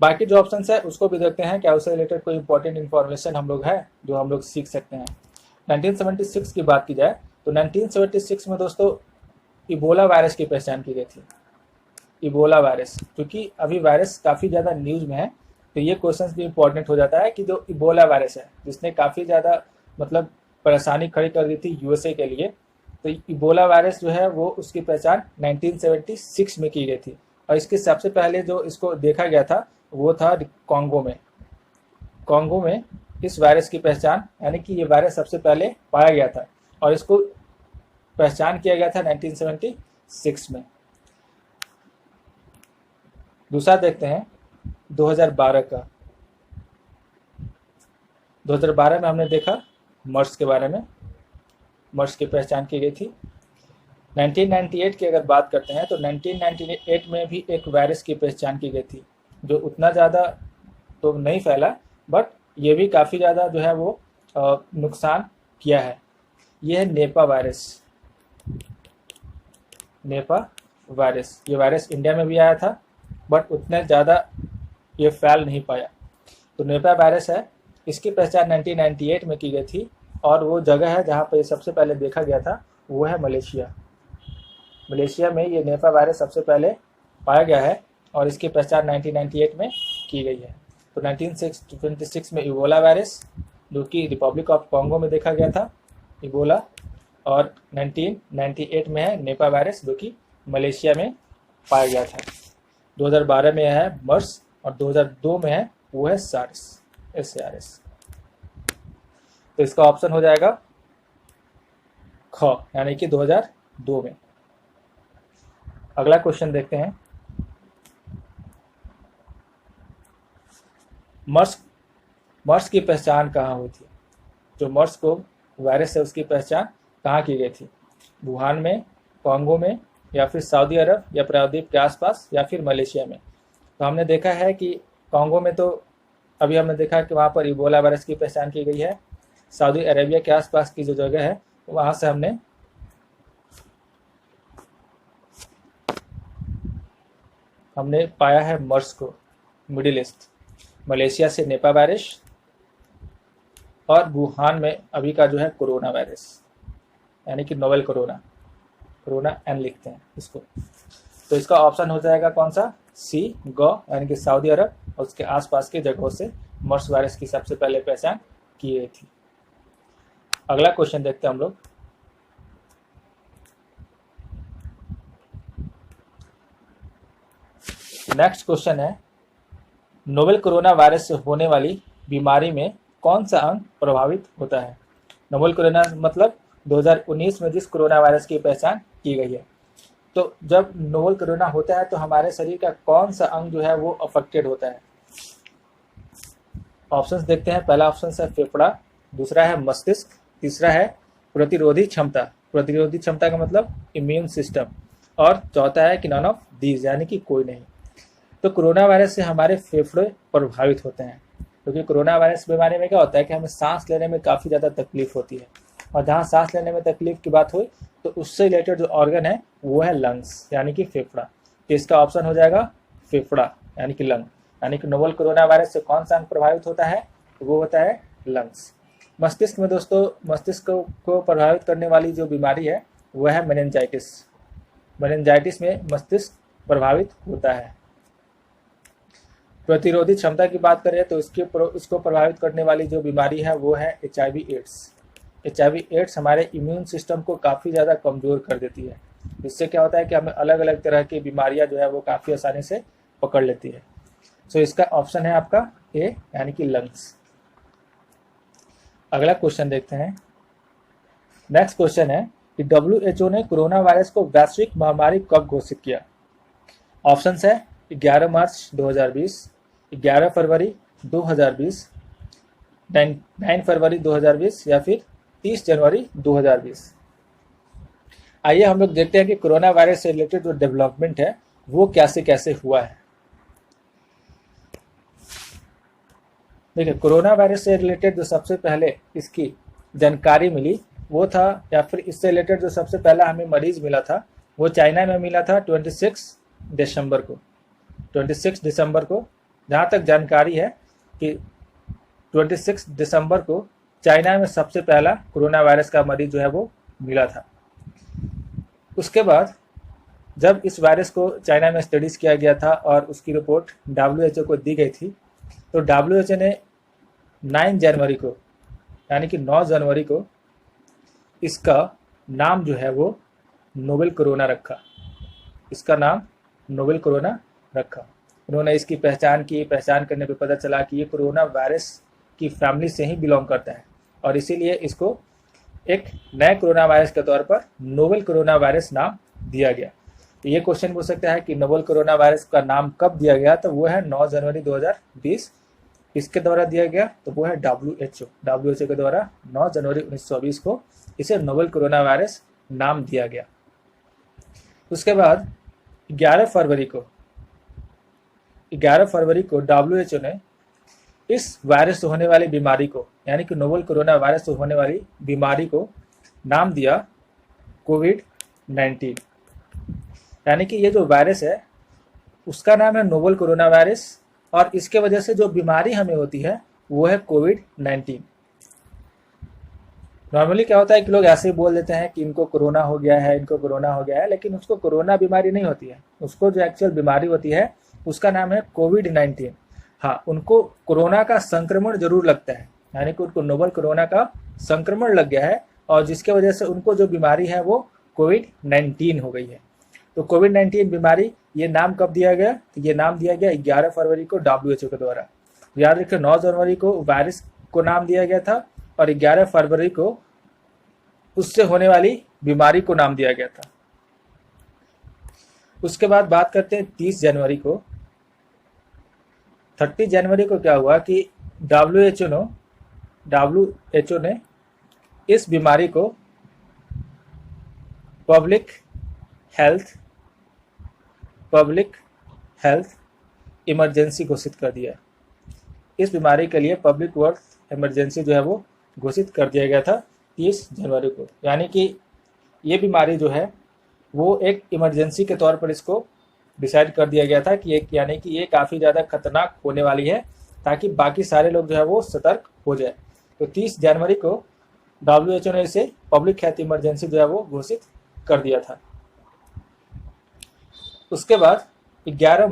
बाकी जो ऑप्शन है उसको भी देखते हैं, क्या उससे रिलेटेड कोई इंपॉर्टेंट इन्फॉर्मेशन हम लोग है जो हम लोग सीख सकते हैं। 1976 की बात की जाए तो 1976 में दोस्तों इबोला वायरस की पहचान की गई थी। इबोला वायरस, क्योंकि अभी वायरस काफ़ी ज़्यादा न्यूज़ में है, तो ये क्वेश्चन भी इंपॉर्टेंट हो जाता है कि जो इबोला वायरस है जिसने काफ़ी ज़्यादा मतलब परेशानी खड़ी कर दी थी यूएसए के लिए, तो इबोला वायरस जो है वो उसकी पहचान 1976 में की गई थी। और इसके सबसे पहले जो इसको देखा गया था वो था कॉन्गो में। कॉन्गो में इस वायरस की पहचान, यानी कि ये वायरस सबसे पहले पाया गया था, और इसको पहचान किया गया था 1976 में। दूसरा देखते हैं 2012 का। 2012 में हमने देखा मर्स के बारे में, मर्स की पहचान की गई थी। 1998 की अगर बात करते हैं तो 1998 में भी एक वायरस की पहचान की गई थी, जो उतना ज़्यादा तो नहीं फैला, बट ये भी काफ़ी ज़्यादा जो है वो नुकसान किया है। ये है नेपा वायरस। नेपा वायरस, ये वायरस इंडिया में भी आया था, बट उतने ज़्यादा ये फैल नहीं पाया। तो नेपा वायरस है, इसकी पहचान 1998 में की गई थी, और वो जगह है जहाँ पर सबसे पहले देखा गया था वो है मलेशिया। मलेशिया में ये नेपा वायरस सबसे पहले पाया गया है, और इसकी पहचान 1998 में की गई है। तो 1926 में इबोला वायरस, जो कि रिपब्लिक ऑफ कॉन्गो में देखा गया था इबोला, और 1998 में है नेपा वायरस, जो कि मलेशिया में पाया गया था। 2012 में है मर्स, और 2002 में है वो है SARS। तो इसका ऑप्शन हो जाएगा ख, यानी कि 2002 में। अगला क्वेश्चन देखते हैं। मर्स की पहचान कहाँ हुई थी। जो मर्स को वायरस है उसकी पहचान कहाँ की गई थी। वुहान में, कॉन्गो में, या फिर सऊदी अरब या प्रायद्वीप के आसपास, या फिर मलेशिया में। तो हमने देखा है कि कॉन्गो में तो अभी हमने देखा कि वहाँ पर इबोला वायरस की पहचान की गई है। सऊदी अरेबिया के आसपास की जो जगह है वहाँ से हमने पाया है मर्स को, मिडिल ईस्ट। मलेशिया से नेपा वायरस, और वुहान में अभी का जो है कोरोना वायरस, यानी कि नोवेल कोरोना एन लिखते हैं इसको। तो इसका ऑप्शन हो जाएगा कौन सा, सी, गो, यानी कि सऊदी अरब और उसके आसपास की जगहों से मर्स वायरस की सबसे पहले पहचान की गई थी। अगला क्वेश्चन देखते हैं हम लोग। नेक्स्ट क्वेश्चन है, नोवेल कोरोना वायरस से होने वाली बीमारी में कौन सा अंग प्रभावित होता है। नोवेल कोरोना मतलब 2019 में जिस कोरोना वायरस की पहचान की गई है। तो जब नोवेल कोरोना होता है तो हमारे शरीर का कौन सा अंग जो है वो अफेक्टेड होता है। ऑप्शंस देखते हैं। पहला ऑप्शन है फेफड़ा, दूसरा है मस्तिष्क, तीसरा है प्रतिरोधी क्षमता। प्रतिरोधी क्षमता का मतलब इम्यून सिस्टम, और चौथा है कि नॉन ऑफ दीज, यानी कि कोई नहीं। तो कोरोना वायरस से हमारे फेफड़े प्रभावित होते हैं, क्योंकि कोरोना वायरस बीमारी में क्या होता है कि हमें सांस लेने में काफ़ी ज़्यादा तकलीफ होती है। और जहाँ सांस लेने में तकलीफ की बात हुई तो उससे रिलेटेड जो ऑर्गन है वो है लंग्स यानी कि फेफड़ा। तो इसका ऑप्शन हो जाएगा फेफड़ा यानी कि लंग। यानी कि नोवल कोरोना वायरस से कौन सा अंग प्रभावित होता है? तो वो होता है लंग्स। मस्तिष्क में दोस्तों, मस्तिष्क को प्रभावित करने वाली जो बीमारी है वह है मेनिंजाइटिस। मेनिंजाइटिस में मस्तिष्क प्रभावित होता है। प्रतिरोधी क्षमता की बात करें तो इसको प्रभावित करने वाली जो बीमारी है वो है HIV एड्स। HIV एड्स हमारे इम्यून सिस्टम को काफ़ी ज़्यादा कमज़ोर कर देती है। इससे क्या होता है कि हमें अलग अलग तरह की बीमारियां जो है वो काफ़ी आसानी से पकड़ लेती है। सो इसका ऑप्शन है आपका ए यानी कि लंग्स। अगला क्वेश्चन देखते हैं। नेक्स्ट क्वेश्चन है कि WHO ने कोरोना वायरस को वैश्विक महामारी कब घोषित किया? ऑप्शंस है 11 मार्च 2020, 11 फरवरी 2020, 9 फरवरी 2020 या फिर 30 जनवरी 2020। आइए हम लोग देखते हैं कि कोरोना वायरस से रिलेटेड जो डेवलपमेंट है वो कैसे कैसे हुआ है। देखिए, कोरोना वायरस से रिलेटेड जो सबसे पहले इसकी जानकारी मिली वो था, या फिर इससे रिलेटेड जो सबसे पहला हमें मरीज मिला था वो चाइना में मिला था 26 दिसंबर को। 26 दिसंबर को जहाँ तक जानकारी है कि 26 दिसंबर को चाइना में सबसे पहला कोरोना वायरस का मरीज जो है वो मिला था। उसके बाद जब इस वायरस को चाइना में स्टडीज़ किया गया था और उसकी रिपोर्ट WHO को दी गई थी, तो WHO ने 9 जनवरी को यानी कि 9 जनवरी को इसका नाम जो है वो नोवेल कोरोना रखा। इसका नाम नोवेल कोरोना रखा। उन्होंने इसकी पहचान की। पहचान करने पे पता चला कि ये कोरोना वायरस की फैमिली से ही बिलोंग करता है और इसीलिए इसको एक नए कोरोना वायरस के तौर पर नोवेल कोरोना वायरस नाम दिया गया। तो ये क्वेश्चन पूछ सकता है कि नोवेल कोरोना वायरस का नाम कब दिया गया? तो वो है 9 जनवरी 2020। इसके द्वारा दिया गया तो वो है WHO के द्वारा 9 जनवरी 1920 को इसे नोवेल कोरोना वायरस नाम दिया गया। उसके बाद 11 फरवरी को WHO ने इस वायरस से होने वाली बीमारी को यानी कि नोवेल कोरोना वायरस से होने वाली बीमारी को नाम दिया कोविड-19। यानी कि ये जो वायरस है उसका नाम है नोवेल कोरोना वायरस और इसके वजह से जो बीमारी हमें होती है वो है कोविड-19। नॉर्मली क्या होता है कि लोग ऐसे ही बोल देते हैं कि इनको कोरोना हो गया है, लेकिन उसको कोरोना बीमारी नहीं होती है। उसको जो एक्चुअल बीमारी होती है उसका नाम है कोविड-19। हाँ, उनको कोरोना का संक्रमण जरूर लगता है, यानी कि उनको नोवेल कोरोना का संक्रमण लग गया है और जिसके वजह से उनको जो बीमारी है वो कोविड-19 हो गई है। तो कोविड-19 बीमारी ये नाम कब दिया गया? तो ये नाम दिया गया 11 फरवरी को WHO के द्वारा। याद रखिए, 9 जनवरी को वायरस को नाम दिया गया था और 11 फरवरी को उससे होने वाली बीमारी को नाम दिया गया था। उसके बाद बात करते हैं 30 जनवरी को। 30 जनवरी को क्या हुआ कि WHO ने इस बीमारी को पब्लिक हेल्थ इमरजेंसी घोषित कर दिया। इस बीमारी के लिए पब्लिक हेल्थ इमरजेंसी जो है वो घोषित कर दिया गया था 30 जनवरी को। यानी कि ये बीमारी जो है वो एक इमरजेंसी के तौर पर इसको डिसाइड कर दिया गया था कि यानी कि ये काफ़ी ज़्यादा खतरनाक होने वाली है, ताकि बाकी सारे लोग जो है वो सतर्क हो जाए। तो 30 जनवरी को WHO ने इसे पब्लिक हेल्थ इमरजेंसी जो है वो घोषित कर दिया था। उसके बाद 11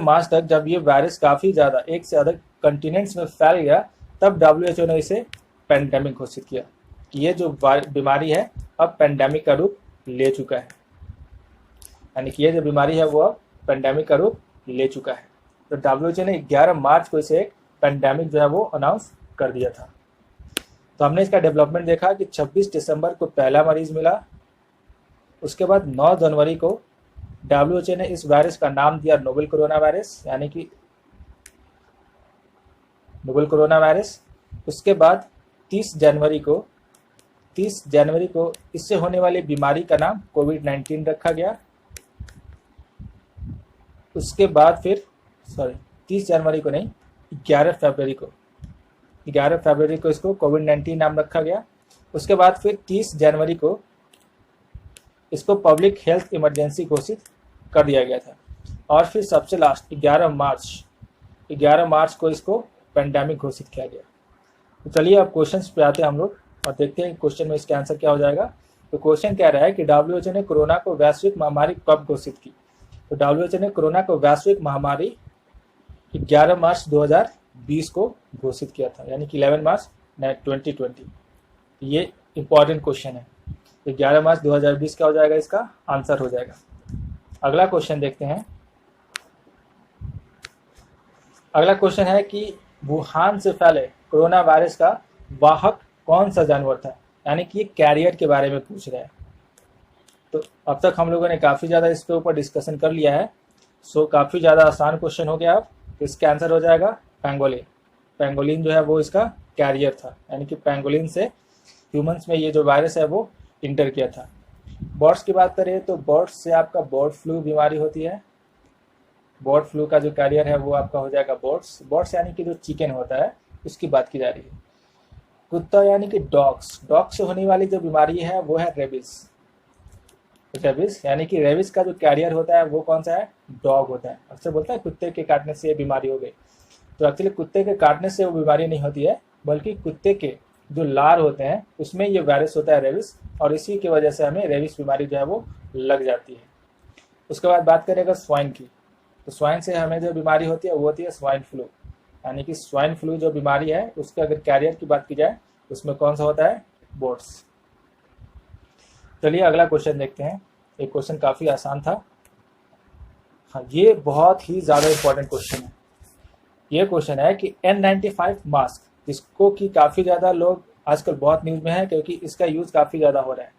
मार्च तक जब ये वायरस काफ़ी ज़्यादा एक से अधिक कंटिनेंट्स में फैल गया, तब WHO ने इसे पैंडेमिक घोषित किया कि ये जो बीमारी है अब पैंडेमिक का रूप ले चुका है। यानी कि ये जो बीमारी है वो अब पैंडेमिक का रूप ले चुका है। तो WHO ने 11 मार्च को इसे एक पैंडेमिक जो है वो अनाउंस कर दिया था। तो हमने इसका डेवलपमेंट देखा कि 26 दिसंबर को पहला मरीज मिला। उसके बाद 9 जनवरी को WHO ने इस वायरस का नाम दिया नोवेल कोरोना वायरस, यानी कि नोवेल कोरोना वायरस। उसके बाद 30 जनवरी को इससे होने वाली बीमारी का नाम कोविड-19 रखा गया। उसके बाद फिर 30 जनवरी को नहीं, 11 11 फरवरी को इसको कोविड-19 नाम रखा गया। उसके बाद फिर 30 जनवरी को इसको पब्लिक हेल्थ इमरजेंसी घोषित कर दिया गया था। और फिर सबसे लास्ट 11 मार्च को इसको पेंडेमिक घोषित किया गया। तो चलिए अब क्वेश्चंस पे आते हैं हम लोग और देखते हैं क्वेश्चन में इसका आंसर क्या हो जाएगा। तो क्वेश्चन कह रहा है कि WHO ने कोरोना को वैश्विक महामारी कब घोषित की। तो WHO ने कोरोना को वैश्विक महामारी 11 मार्च 2020 को घोषित किया था, यानी कि 11 मार्च 2020। ये इंपॉर्टेंट क्वेश्चन है। तो 11 मार्च 2020 क्या हो जाएगा, इसका आंसर हो जाएगा। अगला क्वेश्चन देखते हैं। अगला क्वेश्चन है कि वुहान से फैले कोरोना वायरस का वाहक कौन सा जानवर था, यानी कि कैरियर के बारे में पूछ रहा है। तो अब तक हम लोगों ने काफ़ी ज़्यादा इसके ऊपर डिस्कशन कर लिया है। सो काफ़ी ज़्यादा आसान क्वेश्चन हो गया। अब तो इसका आंसर हो जाएगा पेंगोलिन। पेंगोलिन जो है वो इसका कैरियर था, यानी कि पेंगोलिन से ह्यूमंस में ये जो वायरस है वो इंटर किया था। बर्ड्स की बात करें तो बर्ड्स से आपका बर्ड फ्लू बीमारी होती है। बर्ड फ्लू का जो कैरियर है वो आपका हो जाएगा बर्ड्स यानी कि जो चिकन होता है उसकी बात की जा रही है। कुत्ता यानी कि डॉग से होने वाली जो बीमारी है वो है रेबिस यानी कि रेबिस का जो कैरियर होता है वो कौन सा है, डॉग होता है। अक्सर बोलता है कुत्ते के काटने से ये बीमारी हो गई, तो एक्चुअली कुत्ते के काटने से वो बीमारी नहीं होती है, बल्कि कुत्ते के जो लार होते हैं उसमें ये वायरस होता है रेबिस, और इसी की वजह से हमें रेबिस बीमारी जो है वो लग जाती है। उसके बाद बात करें अगर स्वाइन की, तो स्वाइन से हमें जो बीमारी होती है वो होती है स्वाइन फ्लू, यानी कि स्वाइन फ्लू जो बीमारी है उसके अगर कैरियर की बात की जाए उसमें कौन सा होता है, बोट्स। चलिए अगला क्वेश्चन देखते हैं। एक क्वेश्चन काफ़ी आसान था। हाँ, ये बहुत ही ज़्यादा इंपॉर्टेंट क्वेश्चन है। ये क्वेश्चन है कि N95 मास्क, जिसको कि काफ़ी ज़्यादा लोग आजकल बहुत न्यूज़ में है क्योंकि इसका यूज़ काफ़ी ज़्यादा हो रहा है,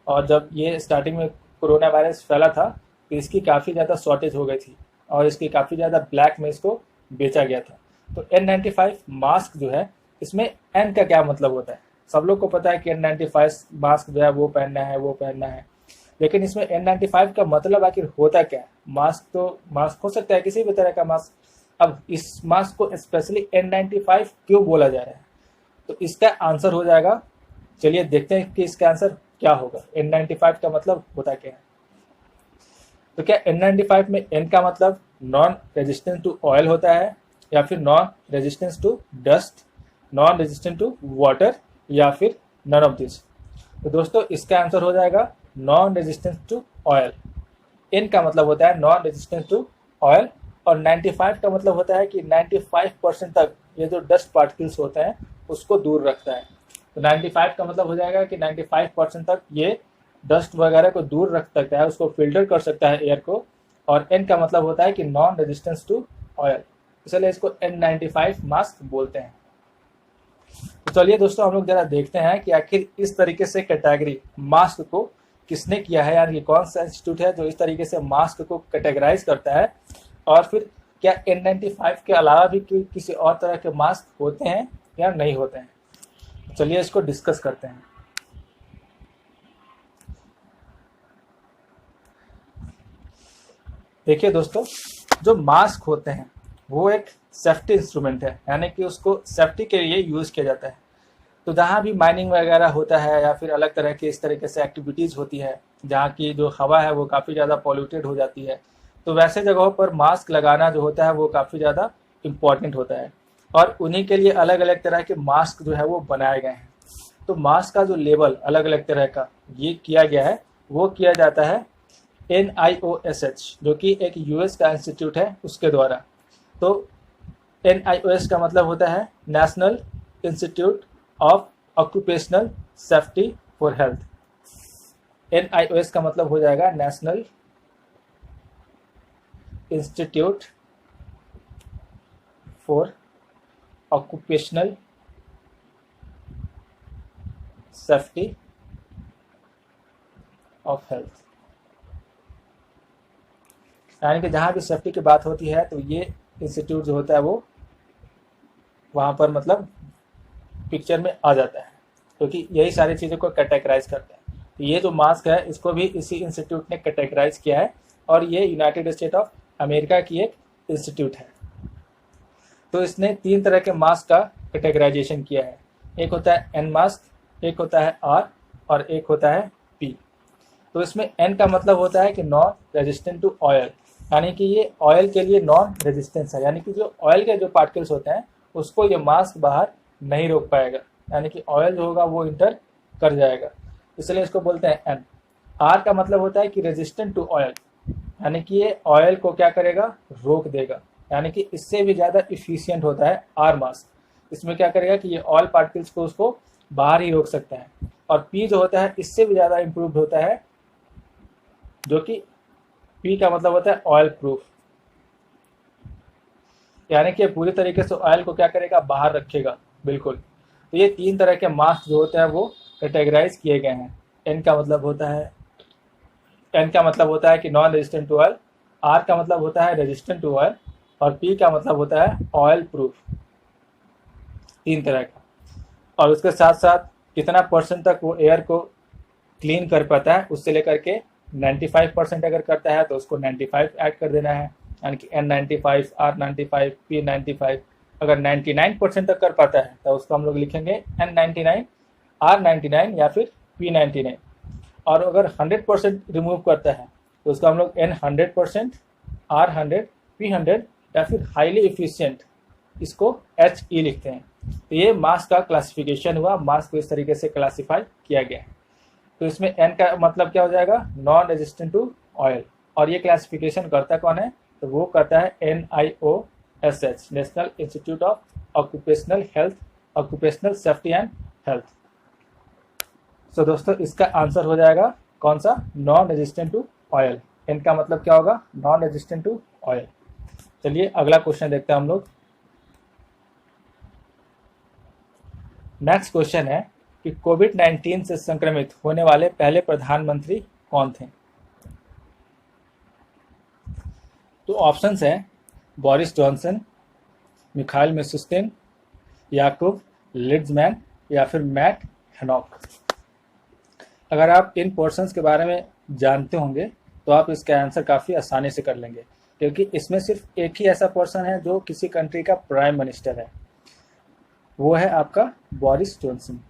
और जब ये स्टार्टिंग में कोरोना वायरस फैला था तो इसकी काफ़ी ज़्यादा शॉर्टेज हो गई थी और इसकी काफ़ी ज़्यादा ब्लैक में इसको बेचा गया था। तो N95 मास्क जो है, इसमें N का क्या मतलब होता है। सब लोग को पता है कि N95 मास्क जो है वो पहनना है, लेकिन इसमें N95 का मतलब आखिर होता क्या है। मास्क हो सकता है किसी भी तरह का मास्क। अब इस मास्क को स्पेशली N95 क्यों बोला जा रहा है, तो इसका आंसर हो जाएगा। चलिए देखते हैं कि इसका आंसर क्या होगा। N95 का मतलब होता क्या है। तो क्या N95 में N का मतलब नॉन रेजिस्टेंस टू ऑयल होता है, या फिर non resistance to dust, non resistant to water, या फिर नन ऑफ दिस। तो दोस्तों इसका आंसर हो जाएगा non resistance to oil. N का मतलब होता है नॉन रेजिस्टेंस टू ऑयल, और 95 का मतलब होता है कि 95% तक ये जो डस्ट पार्टिकल्स होते हैं उसको दूर रखता है। तो 95 का मतलब हो जाएगा कि 95% तक ये डस्ट वगैरह को दूर रख सकता है, उसको फिल्टर कर सकता है एयर को। और N का मतलब होता है कि नॉन रेजिस्टेंस टू ऑयल, इसलिए इसको N95 मास्क बोलते हैं। तो चलिए दोस्तों हम लोग जरा देखते हैं कि आखिर इस तरीके से कैटेगरी मास्क को किसने किया है, यानी कि कौन सा इंस्टीट्यूट है जो इस तरीके से मास्क को कैटेगराइज करता है, और फिर क्या N95 के अलावा भी किसी और तरह के मास्क होते हैं या नहीं होते हैं। चलिए इसको डिस्कस करते हैं। देखिए दोस्तों, जो मास्क होते हैं वो एक सेफ्टी इंस्ट्रूमेंट है, यानी कि उसको सेफ्टी के लिए यूज़ किया जाता है। तो जहाँ भी माइनिंग वगैरह होता है या फिर अलग तरह की इस तरीके से एक्टिविटीज़ होती है जहाँ की जो हवा है वो काफ़ी ज़्यादा पॉल्यूटेड हो जाती है, तो वैसे जगहों पर मास्क लगाना जो होता है वो काफ़ी ज़्यादा इम्पॉर्टेंट होता है, और उन्हीं के लिए अलग अलग तरह के मास्क जो है वो बनाए गए हैं। तो मास्क का जो लेवल अलग अलग तरह का ये किया गया है, वो किया जाता है NIOSH, जो कि एक US का इंस्टीट्यूट है उसके द्वारा। तो NIOSH का मतलब होता है national institute of occupational safety for health. NIOSH का मतलब हो जाएगा national institute for occupational safety of health, यानी कि जहाँ भी सेफ्टी की बात होती है तो ये इंस्टीट्यूट जो होता है वो वहाँ पर मतलब पिक्चर में आ जाता है, क्योंकि यही सारी चीज़ों को कैटेगराइज करता है। तो ये जो मास्क है इसको भी इसी इंस्टीट्यूट ने कैटेगराइज किया है, और ये यूनाइटेड स्टेट ऑफ अमेरिका की एक इंस्टीट्यूट है। तो इसने 3 तरह के मास्क का कैटेगराइजेशन किया है। एक होता है एन मास्क, एक होता है आर और एक होता है पी। तो इसमें एन का मतलब होता है कि नॉन रेजिस्टेंट टू ऑयल, यानी कि ये ऑयल के लिए नॉन रेजिस्टेंस है, यानी कि जो ऑयल के जो पार्टिकल्स होते हैं उसको ये मास्क बाहर नहीं रोक पाएगा, यानी कि ऑयल जो होगा वो इंटर कर जाएगा, इसलिए इसको बोलते हैं एन। आर का मतलब होता है कि रेजिस्टेंट टू ऑयल, यानी कि ये ऑयल को क्या करेगा, रोक देगा, यानी कि इससे भी ज़्यादा इफिशियंट होता है आर मास्क। इसमें क्या करेगा कि ये ऑयल पार्टिकल्स को उसको बाहर ही रोक सकता है। और पी जो होता है इससे भी ज़्यादा इम्प्रूव्ड होता है, जो कि पी का मतलब होता है ऑयल प्रूफ, यानी कि पूरी तरीके से ऑयल को क्या करेगा, बाहर रखेगा बिल्कुल। तो ये तीन तरह के मास्क जो होते हैं वो कैटेगराइज किए गए हैं। एन का मतलब होता है कि non resistant to oil, R का मतलब होता है रेजिस्टेंट टू ऑयल और पी का मतलब होता है ऑयल प्रूफ, तीन तरह का। और उसके साथ साथ कितना परसेंट तक वो एयर को क्लीन कर पाता है, उससे लेकर के 95% अगर करता है तो उसको 95 ऐड कर देना है, यानी कि N95, R95, P95। अगर 99% तक कर पाता है तो उसको हम लोग लिखेंगे N99, R99 या फिर P99। और अगर 100% रिमूव करता है तो उसको हम लोग N100%, R100, P100 या फिर हाईली इफिशियंट, इसको HE लिखते हैं। तो ये मास का क्लासिफिकेशन हुआ, मास को इस तरीके से क्लासीफाई किया गया है। तो इसमें एन का मतलब क्या हो जाएगा, नॉन रेजिस्टेंट टू ऑयल। और ये क्लासिफिकेशन करता कौन है, तो वो करता है NIOSH, national institute of occupational health, occupational safety and health. So दोस्तों इसका आंसर हो जाएगा कौन सा, non resistant to oil. N का मतलब क्या होगा, नॉन रेजिस्टेंट टू ऑयल। चलिए अगला क्वेश्चन देखते हैं हम लोग। नेक्स्ट क्वेश्चन है कि कोविड-19 से संक्रमित होने वाले पहले प्रधानमंत्री कौन थे। तो ऑप्शंस है बोरिस जॉनसन, मिखाइल मिशुस्तिन, याकूब लिड्जमैन या फिर मैट हैनॉक। अगर आप इन पर्सन्स के बारे में जानते होंगे तो आप इसका आंसर काफ़ी आसानी से कर लेंगे, क्योंकि इसमें सिर्फ एक ही ऐसा पर्सन है जो किसी कंट्री का प्राइम मिनिस्टर है, वो है आपका Boris Johnson.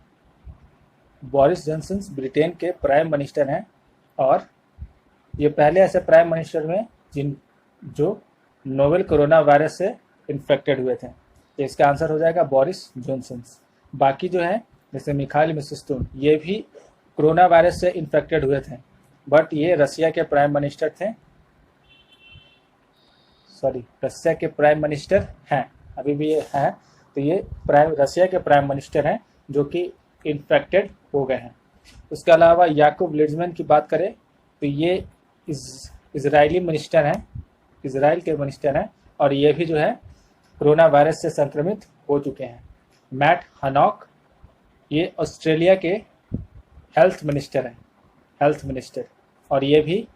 Boris Johnson Britain के प्राइम मिनिस्टर हैं और ये पहले ऐसे प्राइम मिनिस्टर में जो नोवेल कोरोना वायरस से इन्फेक्टेड हुए थे। तो इसका आंसर हो जाएगा बोरिस जॉनसन। बाकी जो है जैसे मिखाइल मिशुस्तिन, ये भी कोरोना वायरस से इन्फेक्टेड हुए थे, बट ये रसिया के प्राइम मिनिस्टर थे, रसिया के प्राइम मिनिस्टर हैं, अभी भी ये हैं। तो ये रसिया के प्राइम मिनिस्टर हैं जो कि इन्फेक्टेड हो गए हैं। उसके अलावा याकूब लिड्जमैन की बात करें तो ये इजरायली मिनिस्टर हैं, इजराइल के मिनिस्टर हैं और ये भी जो है कोरोना वायरस से संक्रमित हो चुके हैं। मैट हैनॉक ये ऑस्ट्रेलिया के हेल्थ मिनिस्टर हैं, हेल्थ मिनिस्टर, और ये भी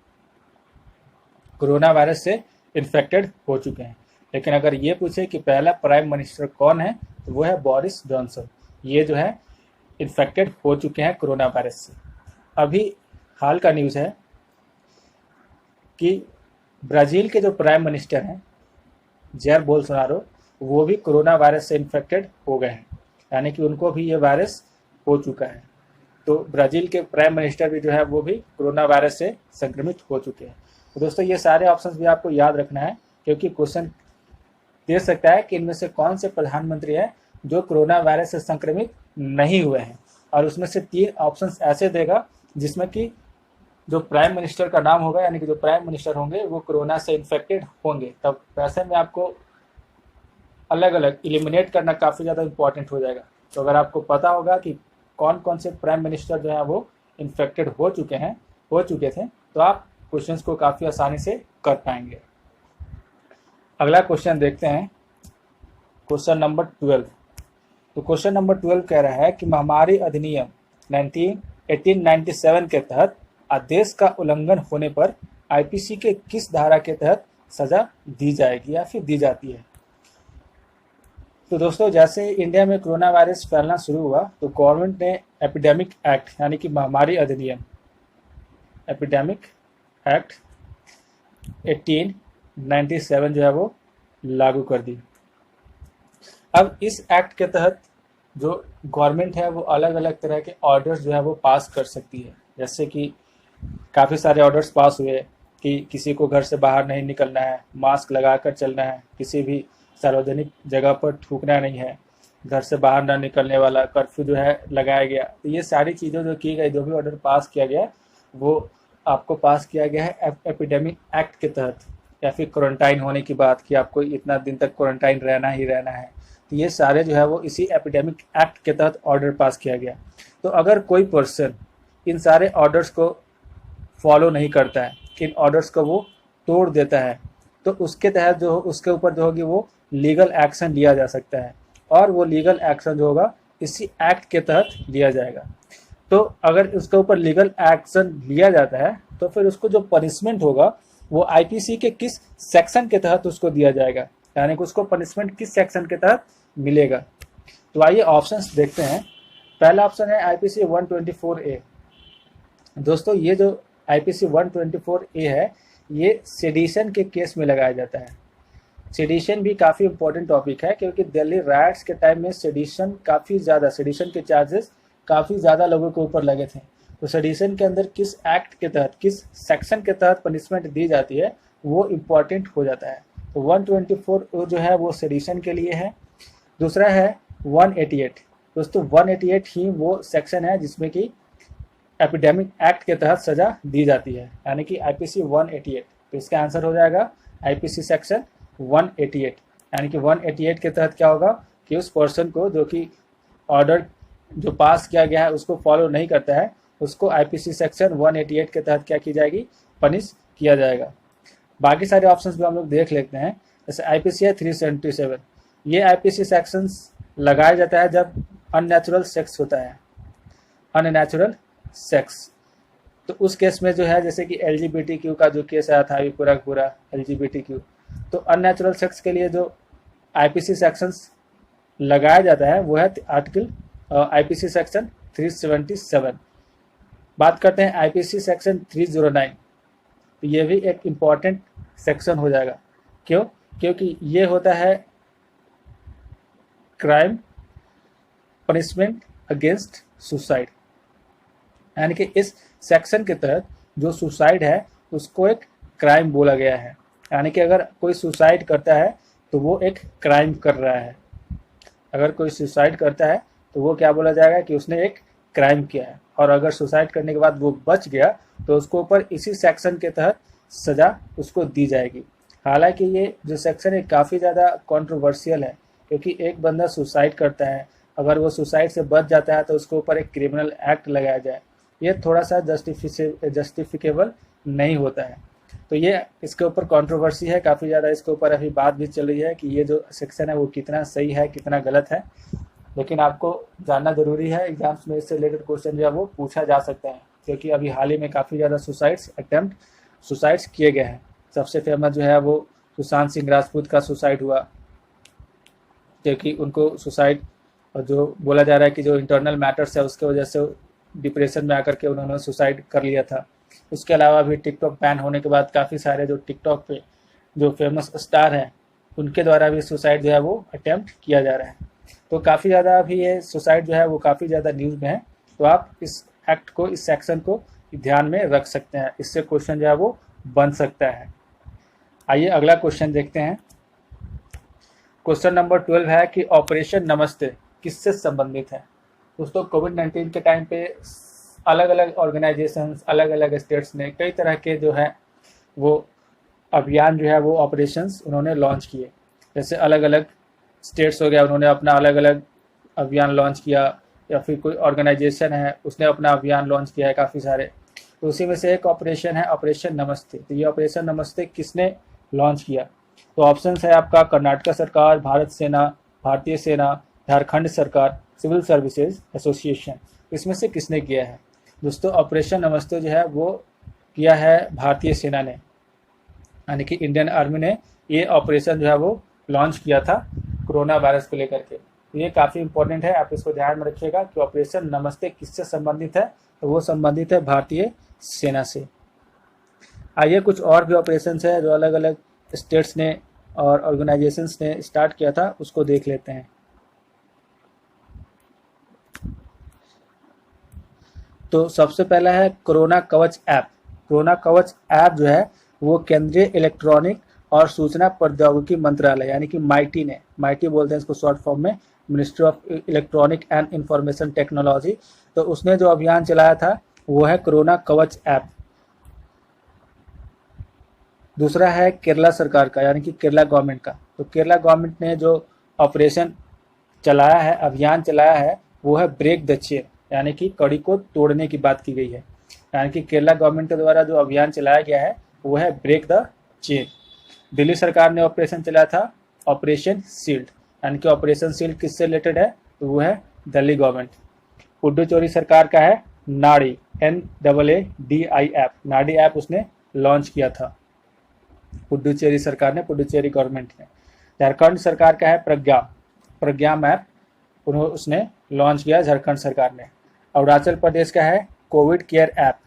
कोरोना वायरस से इन्फेक्टेड हो चुके हैं। लेकिन अगर ये पूछे कि पहला प्राइम मिनिस्टर कौन है तो वो है बोरिस जॉनसन, ये जो है इन्फेक्टेड हो चुके हैं कोरोना वायरस से। अभी हाल का न्यूज़ है कि ब्राज़ील के जो प्राइम मिनिस्टर हैं जेयर बोल्सोनारो, वो भी कोरोना वायरस से इन्फेक्टेड हो गए हैं, यानी कि उनको भी ये वायरस हो चुका है। तो ब्राज़ील के प्राइम मिनिस्टर भी जो है वो भी कोरोना वायरस से संक्रमित हो चुके हैं। तो दोस्तों ये सारे ऑप्शंस भी आपको याद रखना है, क्योंकि क्वेश्चन दे सकता है कि इनमें से कौन से प्रधानमंत्री हैं जो कोरोना वायरस से संक्रमित नहीं हुए हैं, और उसमें से 3 ऑप्शंस ऐसे देगा जिसमें कि जो प्राइम मिनिस्टर का नाम होगा, यानी कि जो प्राइम मिनिस्टर होंगे वो कोरोना से इन्फेक्टेड होंगे। तब वैसे में आपको अलग अलग इलिमिनेट करना काफ़ी ज़्यादा इम्पॉर्टेंट हो जाएगा। तो अगर आपको पता होगा कि कौन कौन से प्राइम मिनिस्टर जो हैं वो इन्फेक्टेड हो चुके थे, तो आप क्वेश्चंस को काफ़ी आसानी से कर पाएंगे। अगला क्वेश्चन देखते हैं, क्वेश्चन नंबर 12। तो क्वेश्चन नंबर 12 कह रहा है कि महामारी अधिनियम 1897 के तहत आदेश का उल्लंघन होने पर आईपीसी के किस धारा के तहत सजा दी जाएगी या फिर दी जाती है। तो दोस्तों जैसे इंडिया में कोरोना वायरस फैलना शुरू हुआ तो गवर्नमेंट ने एपिडेमिक एक्ट यानी कि महामारी अधिनियम एपिडेमिक एक्ट 1897 जो है वो लागू कर दी। अब इस एक्ट के तहत जो गवर्नमेंट है वो अलग अलग तरह के ऑर्डर्स जो है वो पास कर सकती है। जैसे कि काफ़ी सारे ऑर्डर्स पास हुए कि किसी को घर से बाहर नहीं निकलना है, मास्क लगा कर चलना है, किसी भी सार्वजनिक जगह पर थूकना नहीं है, घर से बाहर ना निकलने वाला कर्फ्यू जो है लगाया गया। तो ये सारी चीज़ें जो की गई, जो भी ऑर्डर पास किया गया वो आपको पास किया गया है एपिडेमिक एक्ट के तहत, या फिर क्वारंटाइन होने की बात कि आपको इतना दिन तक क्वारंटाइन रहना ही रहना है। तो ये सारे जो है वो इसी एपिडेमिक एक्ट के तहत ऑर्डर पास किया गया। तो अगर कोई पर्सन इन सारे ऑर्डर्स को फॉलो नहीं करता है, इन ऑर्डर्स को वो तोड़ देता है, तो उसके तहत जो उसके ऊपर जो होगी वो लीगल एक्शन लिया जा सकता है, और वो लीगल एक्शन जो होगा इसी एक्ट के तहत लिया जाएगा। तो अगर उसके ऊपर लीगल एक्शन लिया जाता है तो फिर उसको जो पनिशमेंट होगा वो आईपीसी के किस सेक्शन के तहत उसको दिया जाएगा, यानी कि उसको पनिशमेंट किस सेक्शन के तहत मिलेगा। तो आइए ऑप्शंस देखते हैं। पहला ऑप्शन है आईपीसी 124A। दोस्तों ये जो आईपीसी 124A है ये सेडिशन के केस में लगाया जाता है। सेडिशन भी काफ़ी इंपॉर्टेंट टॉपिक है, क्योंकि दिल्ली राइट्स के टाइम में सेडिशन के चार्जेस काफ़ी ज़्यादा लोगों के ऊपर लगे थे। तो सेडिशन के अंदर किस एक्ट के तहत, किस सेक्शन के तहत पनिशमेंट दी जाती है वो इम्पॉर्टेंट हो जाता है। तो 124 जो है वो सेडिशन के लिए है। दूसरा है 188। दोस्तों 188 ही वो सेक्शन है जिसमें कि एपिडेमिक एक्ट के तहत सज़ा दी जाती है, यानी कि आईपीसी 188। तो इसका आंसर हो जाएगा आईपीसी सेक्शन 188। यानी कि 188 के तहत क्या होगा कि उस पर्सन को जो कि ऑर्डर जो पास किया गया है उसको फॉलो नहीं करता है, उसको आईपीसी सेक्शन 188 के तहत क्या की जाएगी, पनिश किया जाएगा। बाकी सारे ऑप्शंस भी हम लोग देख लेते हैं। जैसे आईपीसी है 377। ये आईपीसी सेक्शंस लगाया जाता है जब अननेचुरल सेक्स होता है, अननेचुरल सेक्स। तो उस केस में जो है, जैसे कि LGBTQ का जो केस आया था अभी पूरा LGBTQ, तो अननेचुरल सेक्स के लिए जो आईपीसी सेक्शंस लगाया जाता है वो है आर्टिकल आईपीसी सेक्शन 377। बात करते हैं आईपीसी सेक्शन 309। तो ये भी एक इम्पॉर्टेंट सेक्शन हो जाएगा। क्यों? क्योंकि ये होता है क्राइम पनिशमेंट अगेंस्ट सुसाइड, यानी कि इस सेक्शन के तहत जो सुसाइड है उसको एक क्राइम बोला गया है। यानी कि अगर कोई सुसाइड करता है तो वो एक क्राइम कर रहा है। अगर कोई सुसाइड करता है तो वो क्या बोला जाएगा कि उसने एक क्राइम किया है। और अगर सुसाइड करने के बाद वो बच गया तो उसको ऊपर इसी सेक्शन के तहत सज़ा उसको दी जाएगी। हालांकि ये जो सेक्शन है काफ़ी ज़्यादा कंट्रोवर्शियल है, क्योंकि एक बंदा सुसाइड करता है, अगर वो सुसाइड से बच जाता है तो उसके ऊपर एक क्रिमिनल एक्ट लगाया जाए, ये थोड़ा सा जस्टिफिकेबल नहीं होता है। तो ये इसके ऊपर कंट्रोवर्सी है काफ़ी ज़्यादा। इसके ऊपर अभी बात भी चल रही है कि ये जो सेक्शन है वो कितना सही है कितना गलत है, लेकिन आपको जानना ज़रूरी है। एग्जाम्स में इससे रिलेटेड क्वेश्चन जो है वो पूछा जा सकता है, क्योंकि अभी हाल ही में काफ़ी ज़्यादा सुसाइड्स किए गए हैं। सबसे फेमस जो है वो सुशांत सिंह राजपूत का सुसाइड हुआ, क्योंकि उनको सुसाइड, और जो बोला जा रहा है कि जो इंटरनल मैटर्स है उसके वजह से डिप्रेशन में आकर के उन्होंने सुसाइड कर लिया था। उसके अलावा भी टिकटॉक बैन होने के बाद काफ़ी सारे जो टिकटॉक पे जो फेमस स्टार हैं उनके द्वारा भी सुसाइड जो है वो अटेम्प्ट किया जा रहा है। तो काफ़ी ज़्यादा अभी ये सुसाइड जो है वो काफ़ी ज़्यादा न्यूज़ में है। तो आप इस एक्ट को, इस सेक्शन को ध्यान में रख सकते हैं, इससे क्वेश्चन जो है वो बन सकता है। आइए अगला क्वेश्चन देखते हैं। क्वेश्चन नंबर 12 है कि ऑपरेशन नमस्ते किससे संबंधित है। दोस्तों कोविड-19 के टाइम पे अलग अलग ऑर्गेनाइजेशंस, अलग अलग स्टेट्स ने कई तरह के जो है वो अभियान जो है वो ऑपरेशंस उन्होंने लॉन्च किए। जैसे अलग अलग स्टेट्स हो गया, उन्होंने अपना अलग अलग अभियान लॉन्च किया, या फिर कोई ऑर्गेनाइजेशन है उसने अपना अभियान लॉन्च किया है काफ़ी सारे। तो उसी में से एक ऑपरेशन है ऑपरेशन नमस्ते। तो ये ऑपरेशन नमस्ते किसने लॉन्च किया? तो ऑप्शन है आपका कर्नाटक सरकार, भारत सेना, भारतीय सेना, झारखंड सरकार, सिविल सर्विसेज एसोसिएशन। इसमें से किसने किया है? दोस्तों ऑपरेशन नमस्ते जो है वो किया है भारतीय सेना ने, यानी कि इंडियन आर्मी ने ये ऑपरेशन जो है वो लॉन्च किया था कोरोना वायरस को लेकर के। तो ये काफ़ी इंपॉर्टेंट है, आप इसको ध्यान में रखिएगा कि ऑपरेशन नमस्ते किससे संबंधित है। तो वो संबंधित है भारतीय सेना से। आइए कुछ और भी ऑपरेशंस है जो अलग अलग स्टेट्स ने और ऑर्गेनाइजेशंस ने स्टार्ट किया था, उसको देख लेते हैं। तो सबसे पहला है कोरोना कवच ऐप। कोरोना कवच ऐप जो है वो केंद्रीय इलेक्ट्रॉनिक और सूचना प्रौद्योगिकी मंत्रालय यानी कि माइटी ने, माइटी बोलते हैं इसको शॉर्ट फॉर्म में, ministry of electronic and information technology, तो उसने जो अभियान चलाया था वो है कोरोना कवच ऐप। दूसरा है केरला सरकार का यानी कि केरला गवर्नमेंट का। तो केरला गवर्नमेंट ने जो ऑपरेशन चलाया है, अभियान चलाया है, वो है ब्रेक द चेन यानी कि कड़ी को तोड़ने की बात की गई है। यानी कि केरला गवर्नमेंट के द्वारा जो अभियान चलाया गया है वो है ब्रेक द चेन। दिल्ली सरकार ने ऑपरेशन चलाया था ऑपरेशन सील्ड, यानी कि ऑपरेशन सील्ड किससे रिलेटेड है तो वो है दिल्ली गवर्नमेंट। पुडुचेरी सरकार का है नाडी, NAADI ऐप, नाडी ऐप उसने लॉन्च किया था पुडुचेरी सरकार ने, पुडुचेरी गवर्नमेंट ने। झारखंड सरकार का है प्रज्ञाम ऐप, उसने लॉन्च किया झारखंड सरकार ने। अरुणाचल प्रदेश का है कोविड केयर ऐप।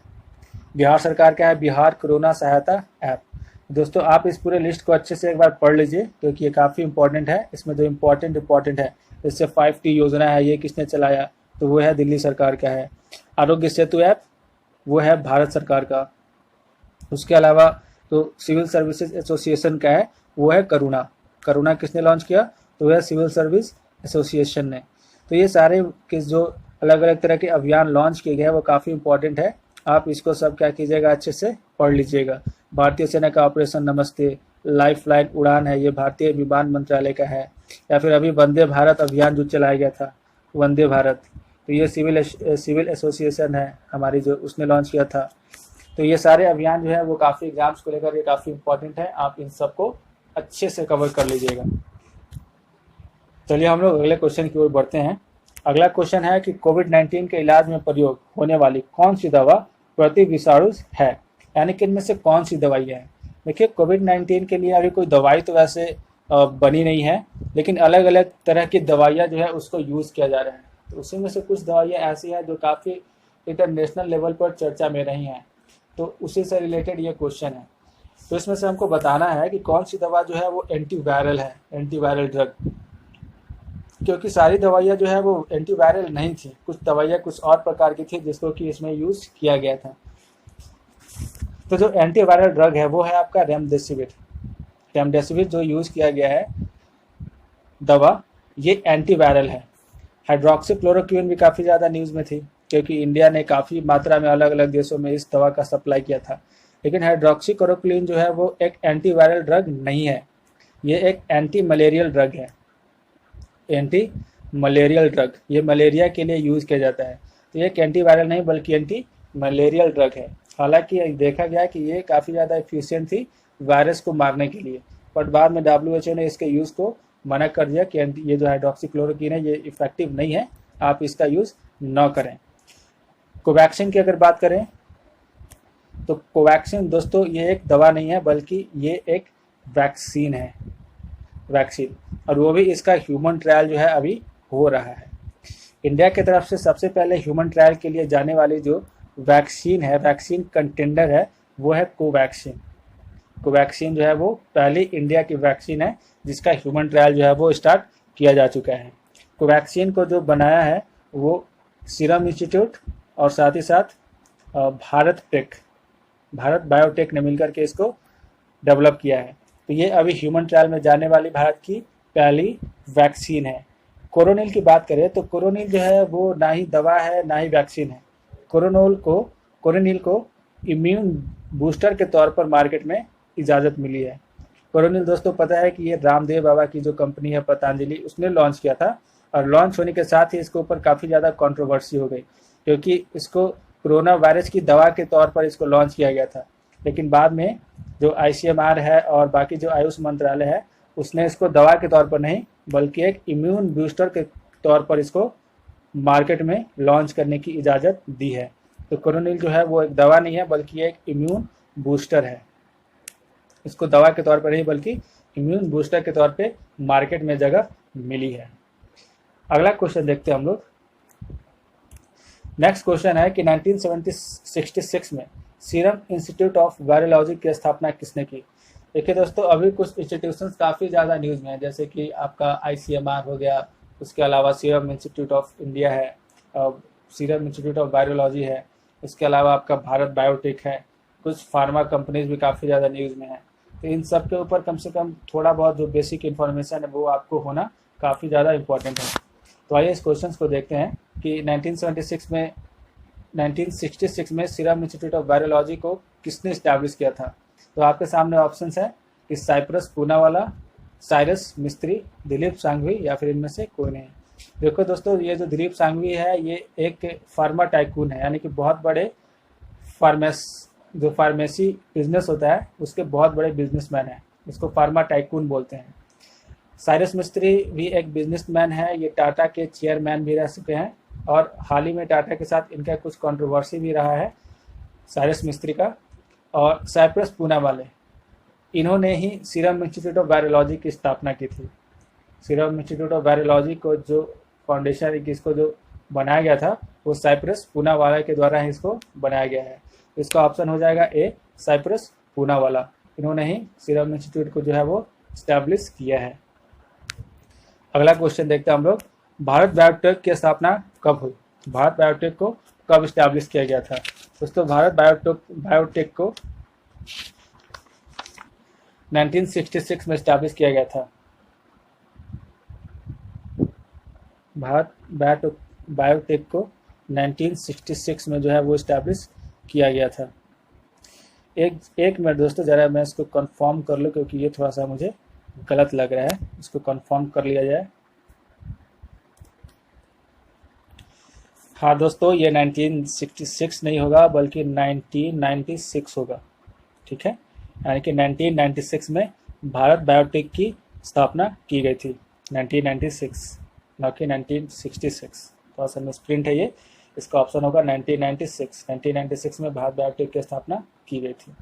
बिहार सरकार का है बिहार कोरोना सहायता ऐप। दोस्तों आप इस पूरे लिस्ट को अच्छे से एक बार पढ़ लीजिए क्योंकि ये काफ़ी इंपॉर्टेंट है। इसमें जो इम्पोर्टेंट है, जैसे 5T योजना है, ये किसने चलाया तो वो है दिल्ली सरकार का है। आरोग्य सेतु ऐप वो है भारत सरकार का। उसके अलावा तो सिविल सर्विसेज एसोसिएशन का है वो है करुणा किसने लॉन्च किया तो वह सिविल सर्विस एसोसिएशन ने। तो ये सारे के जो अलग अलग तरह के अभियान लॉन्च किए गए हैं वो काफ़ी इंपॉर्टेंट है। आप इसको सब क्या कीजिएगा, अच्छे से पढ़ लीजिएगा। भारतीय सेना का ऑपरेशन नमस्ते, लाइफलाइन उड़ान है, ये भारतीय विमान मंत्रालय का है। या फिर अभी वंदे भारत अभियान जो चलाया गया था, वंदे भारत, तो ये सिविल एसोसिएशन है हमारी जो उसने लॉन्च किया था। तो ये सारे अभियान जो है वो काफ़ी एग्जाम्स को लेकर ये काफ़ी इंपॉर्टेंट है, आप इन सबको अच्छे से कवर कर लीजिएगा। चलिए हम लोग अगले क्वेश्चन की ओर बढ़ते हैं। अगला क्वेश्चन है कि कोविड-19 के इलाज में प्रयोग होने वाली कौन सी दवा प्रति विषाणु है, यानी कि इनमें से कौन सी दवाइयाँ हैं। देखिए कोविड-19 के लिए अभी कोई दवाई तो वैसे बनी नहीं है, लेकिन अलग अलग तरह की दवाइयाँ जो है उसको यूज़ किया जा रहा है। तो उसी में से कुछ दवाइयाँ ऐसी हैं जो काफ़ी इंटरनेशनल लेवल पर चर्चा में रही हैं, तो उसी से रिलेटेड ये क्वेश्चन है। तो इसमें से हमको बताना है कि कौन सी दवा जो है वो एंटीवायरल है, एंटीवायरल ड्रग, क्योंकि सारी दवाइयाँ जो है वो एंटीवायरल नहीं थी, कुछ दवाइयाँ कुछ और प्रकार की थी जिसको कि इसमें यूज़ किया गया था। तो जो एंटीवायरल ड्रग है वो है आपका रेमडेसिविर जो यूज़ किया गया है दवा, ये एंटीवायरल है। हाइड्रोक्सीक्लोरोक्विन भी काफ़ी ज़्यादा न्यूज़ में थी क्योंकि इंडिया ने काफ़ी मात्रा में अलग अलग देशों में इस दवा का सप्लाई किया था, लेकिन हाइड्रोक्सीक्लोरोक्विन जो है वो एक एंटीवायरल ड्रग नहीं है, ये एक एंटी मलेरियल ड्रग है। एंटी मलेरियल ड्रग, ये मलेरिया के लिए यूज़ किया जाता है। तो ये एक एंटीवायरल नहीं बल्कि एंटी मलेरियल ड्रग है। हालांकि देखा गया कि ये काफ़ी ज़्यादा एफिशिएंट थी वायरस को मारने के लिए, बट बाद में WHO ने इसके यूज़ को मना कर दिया कि ये जो हाइड्रोक्सीक्लोरोक्विन है ये इफेक्टिव नहीं है, आप इसका यूज़ न करें। कोवैक्सीन की अगर बात करें तो कोवैक्सीन दोस्तों ये एक दवा नहीं है बल्कि ये एक वैक्सीन है, वैक्सीन, और वो भी इसका ह्यूमन ट्रायल जो है अभी हो रहा है। इंडिया की तरफ से सबसे पहले ह्यूमन ट्रायल के लिए जाने वाली जो वैक्सीन है, वैक्सीन कंटेंडर है, वो है कोवैक्सीन। कोवैक्सीन जो है वो पहली इंडिया की वैक्सीन है जिसका ह्यूमन ट्रायल जो है वो स्टार्ट किया जा चुका है। कोवैक्सीन को जो बनाया है वो सीरम इंस्टीट्यूट और साथ ही साथ भारत बायोटेक ने मिलकर के इसको डेवलप किया है। तो ये अभी ह्यूमन ट्रायल में जाने वाली भारत की पहली वैक्सीन है। कोरोनिल की बात करें तो कोरोनिल जो है वो ना ही दवा है ना ही वैक्सीन है। कोरोनिल को इम्यून बूस्टर के तौर पर मार्केट में इजाज़त मिली है। कोरोनिल दोस्तों पता है कि ये रामदेव बाबा की जो कंपनी है पतंजलि, उसने लॉन्च किया था, और लॉन्च होने के साथ ही इसके ऊपर काफ़ी ज़्यादा कंट्रोवर्सी हो गई क्योंकि इसको कोरोना वायरस की दवा के तौर पर इसको लॉन्च किया गया था, लेकिन बाद में जो ICMR है और बाकी जो आयुष मंत्रालय है उसने इसको दवा के तौर पर नहीं बल्कि एक इम्यून बूस्टर के तौर पर इसको मार्केट में लॉन्च करने की इजाज़त दी है। तो कोरोनिल जो है वो एक दवा नहीं है बल्कि एक इम्यून बूस्टर है, इसको दवा के तौर पर नहीं बल्कि इम्यून बूस्टर के तौर पे मार्केट में जगह मिली है। अगला क्वेश्चन देखते हैं हम लोग। नेक्स्ट क्वेश्चन है कि 1966 में सीरम इंस्टीट्यूट ऑफ वायरोलॉजी की स्थापना किसने की। देखिए दोस्तों अभी कुछ इंस्टीट्यूशंस काफ़ी ज़्यादा न्यूज़ में है, जैसे कि आपका ICMR हो गया, उसके अलावा सीरम इंस्टीट्यूट ऑफ इंडिया है, सीरम इंस्टीट्यूट ऑफ वायरोलॉजी है, इसके अलावा आपका भारत बायोटेक है, कुछ फार्मा कंपनीज भी काफ़ी ज़्यादा न्यूज़ में है। तो इन सब के ऊपर कम से कम थोड़ा बहुत जो बेसिक इन्फॉर्मेशन है वो आपको होना काफ़ी ज़्यादा इम्पोर्टेंट है। तो आइए इस क्वेश्चन को देखते हैं कि 1966 में सीरम इंस्टीट्यूट ऑफ वायरोलॉजी को किसने इस्टेब्लिश किया था। तो आपके सामने ऑप्शंस है कि साइप्रस पूनावाला, साइरस मिस्त्री, दिलीप सांघवी या फिर इनमें से कोई नहीं। देखो दोस्तों, ये जो दिलीप सांघवी है ये एक फार्मा टाइकून है, यानी कि बहुत बड़े फार्मेसी बिजनेस होता है उसके बहुत बड़े बिजनेसमैन हैं, इसको फार्मा टाइकून बोलते हैं। साइरस मिस्त्री भी एक बिजनेसमैन है, ये टाटा के चेयरमैन भी रह चुके हैं और हाल ही में टाटा के साथ इनका कुछ कंट्रोवर्सी भी रहा है साइरस मिस्त्री का। और साइप्रस पूनावाले, इन्होंने ही सीरम इंस्टीट्यूट ऑफ वायरोलॉजी की स्थापना की थी। सीरम इंस्टीट्यूट ऑफ वायरोलॉजी को जो फाउंडेशन इसको जो बनाया गया था वो साइप्रस पूनावाला के द्वारा ही इसको बनाया गया है। इसका ऑप्शन हो जाएगा ए, साइप्रस पूनावाला। इन्होंने ही सीरम इंस्टीट्यूट को जो है वो स्टैब्लिश किया है। अगला क्वेश्चन देखते हैं हम लोग, भारत बायोटेक की स्थापना कब हुई। भारत बायोटेक को कब स्टैब्लिश किया गया था। दोस्तों भारत बायोटेक को 1966 में स्टैब्लिश किया गया था। भारत बायोटेक को 1966 में जो है वो स्टैब्लिश किया गया था। एक मिनट दोस्तों, ज़रा मैं इसको कंफर्म कर लूँ क्योंकि ये थोड़ा सा मुझे गलत लग रहा है, इसको कंफर्म कर लिया जाए। हाँ दोस्तों, ये 1966 नहीं होगा बल्कि 1996 होगा, ठीक है। यानी कि 1996 में भारत बायोटेक की स्थापना की गई थी, 1996 न कि 1966। थोड़ा सा मिसप्रिंट है ये, इसका ऑप्शन होगा 1996 में भारत बायोटेक की स्थापना की गई थी।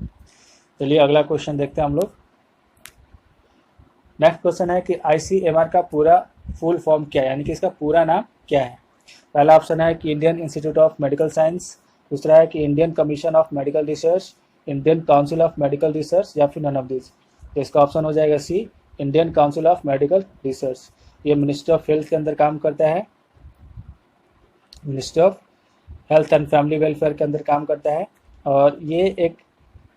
चलिए अगला क्वेश्चन देखते हैं हम लोग। नेक्स्ट क्वेश्चन है कि ICMR का पूरा फुल फॉर्म क्या है, यानी कि इसका पूरा नाम क्या है। पहला ऑप्शन है कि Indian institute of medical science, दूसरा है कि Indian commission of medical research, Indian council of medical research या फिर नन ऑफ दिस। तो इसका ऑप्शन हो जाएगा C, Indian council of medical research. ये मिनिस्ट्री ऑफ हेल्थ के अंदर काम करता है, ministry of health and family welfare के अंदर काम करता है और ये एक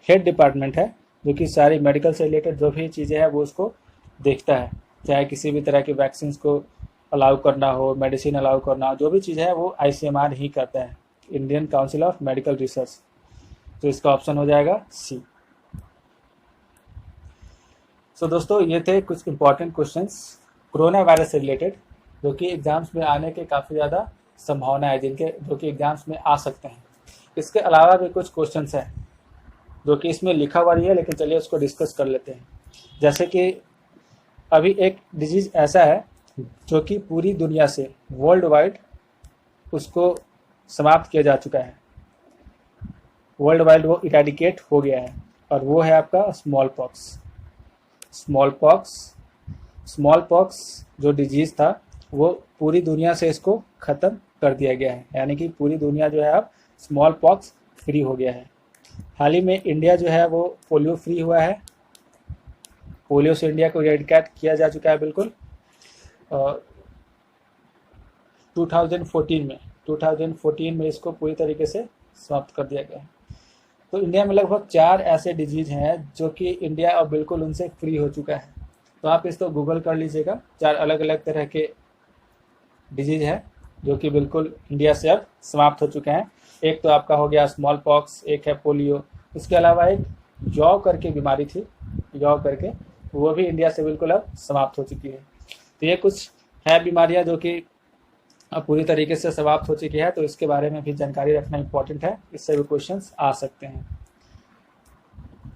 हेड डिपार्टमेंट है जो कि सारी मेडिकल से रिलेटेड जो भी चीज़ें हैं वो उसको देखता है, चाहे किसी भी तरह की वैक्सीन को अलाउ करना हो, मेडिसिन अलाउ करना हो, जो भी चीज़ है वो ICMR ही करता है, Indian council of medical research. तो इसका ऑप्शन हो जाएगा सी। सो दोस्तों ये थे कुछ इंपॉर्टेंट क्वेश्चंस कोरोना वायरस से रिलेटेड जो कि एग्जाम्स में आने के काफ़ी ज़्यादा संभावना है, जो कि एग्जाम्स में आ सकते हैं। इसके अलावा भी कुछ क्वेश्चंस हैं जो कि इसमें लिखा हुआ नहीं है, लेकिन चलिए उसको डिस्कस कर लेते हैं। जैसे कि अभी एक डिजीज़ ऐसा है जो कि पूरी दुनिया से वर्ल्ड वाइड उसको समाप्त किया जा चुका है, वर्ल्ड वाइड वो इरेडिकेट हो गया है और वो है आपका स्मॉल पॉक्स जो डिजीज़ था वो पूरी दुनिया से इसको ख़त्म कर दिया गया है, यानी कि पूरी दुनिया जो है अब स्मॉल पॉक्स फ्री हो गया है। हाल ही में इंडिया जो है वो पोलियो फ्री हुआ है, पोलियो से इंडिया को इरेडिकेट किया जा चुका है बिल्कुल। 2014 में इसको पूरी तरीके से समाप्त कर दिया गया है। तो इंडिया में लगभग 4 ऐसे डिजीज़ हैं जो कि इंडिया अब बिल्कुल उनसे फ्री हो चुका है। तो आप इसको गूगल कर लीजिएगा, 4 अलग अलग तरह के डिजीज़ हैं जो कि बिल्कुल इंडिया से अब समाप्त हो चुके हैं। एक तो आपका हो गया स्मॉल पॉक्स, एक है पोलियो, इसके अलावा एक जौ करके बीमारी थी, जौ करके, वो भी इंडिया से बिल्कुल अब समाप्त हो चुकी है। तो ये कुछ है बीमारियां जो कि अब पूरी तरीके से समाप्त हो चुकी है, तो इसके बारे में भी जानकारी रखना इंपॉर्टेंट है, इससे भी क्वेश्चंस आ सकते हैं।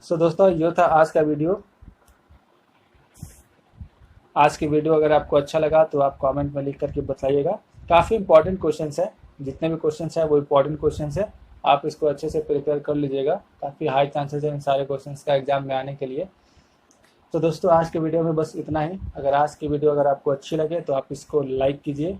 सो दोस्तों ये था आज का वीडियो। आज की वीडियो अगर आपको अच्छा लगा तो आप कमेंट में लिख करके बताइएगा। काफ़ी इंपॉर्टेंट क्वेश्चंस है, जितने भी क्वेश्चंस हैं वो इंपॉर्टेंट क्वेश्चंस है, आप इसको अच्छे से प्रिपेयर कर लीजिएगा। काफ़ी हाई चांसेस है इन सारे क्वेश्चंस का एग्जाम में आने के लिए। तो दोस्तों आज के वीडियो में बस इतना ही। अगर आज की वीडियो अगर आपको अच्छी लगे तो आप इसको लाइक कीजिए,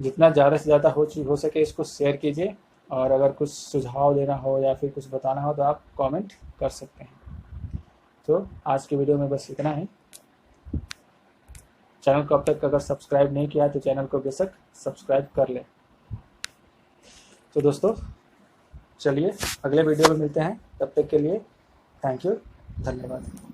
जितना ज़्यादा से ज़्यादा हो सके इसको शेयर कीजिए, और अगर कुछ सुझाव देना हो या फिर कुछ बताना हो तो आप कमेंट कर सकते हैं। तो आज की वीडियो में बस इतना ही। चैनल को अब तक अगर सब्सक्राइब नहीं किया है तो चैनल को बेशक सब्सक्राइब कर लें। तो दोस्तों चलिए अगले वीडियो में मिलते हैं, तब तक के लिए थैंक यू, धन्यवाद।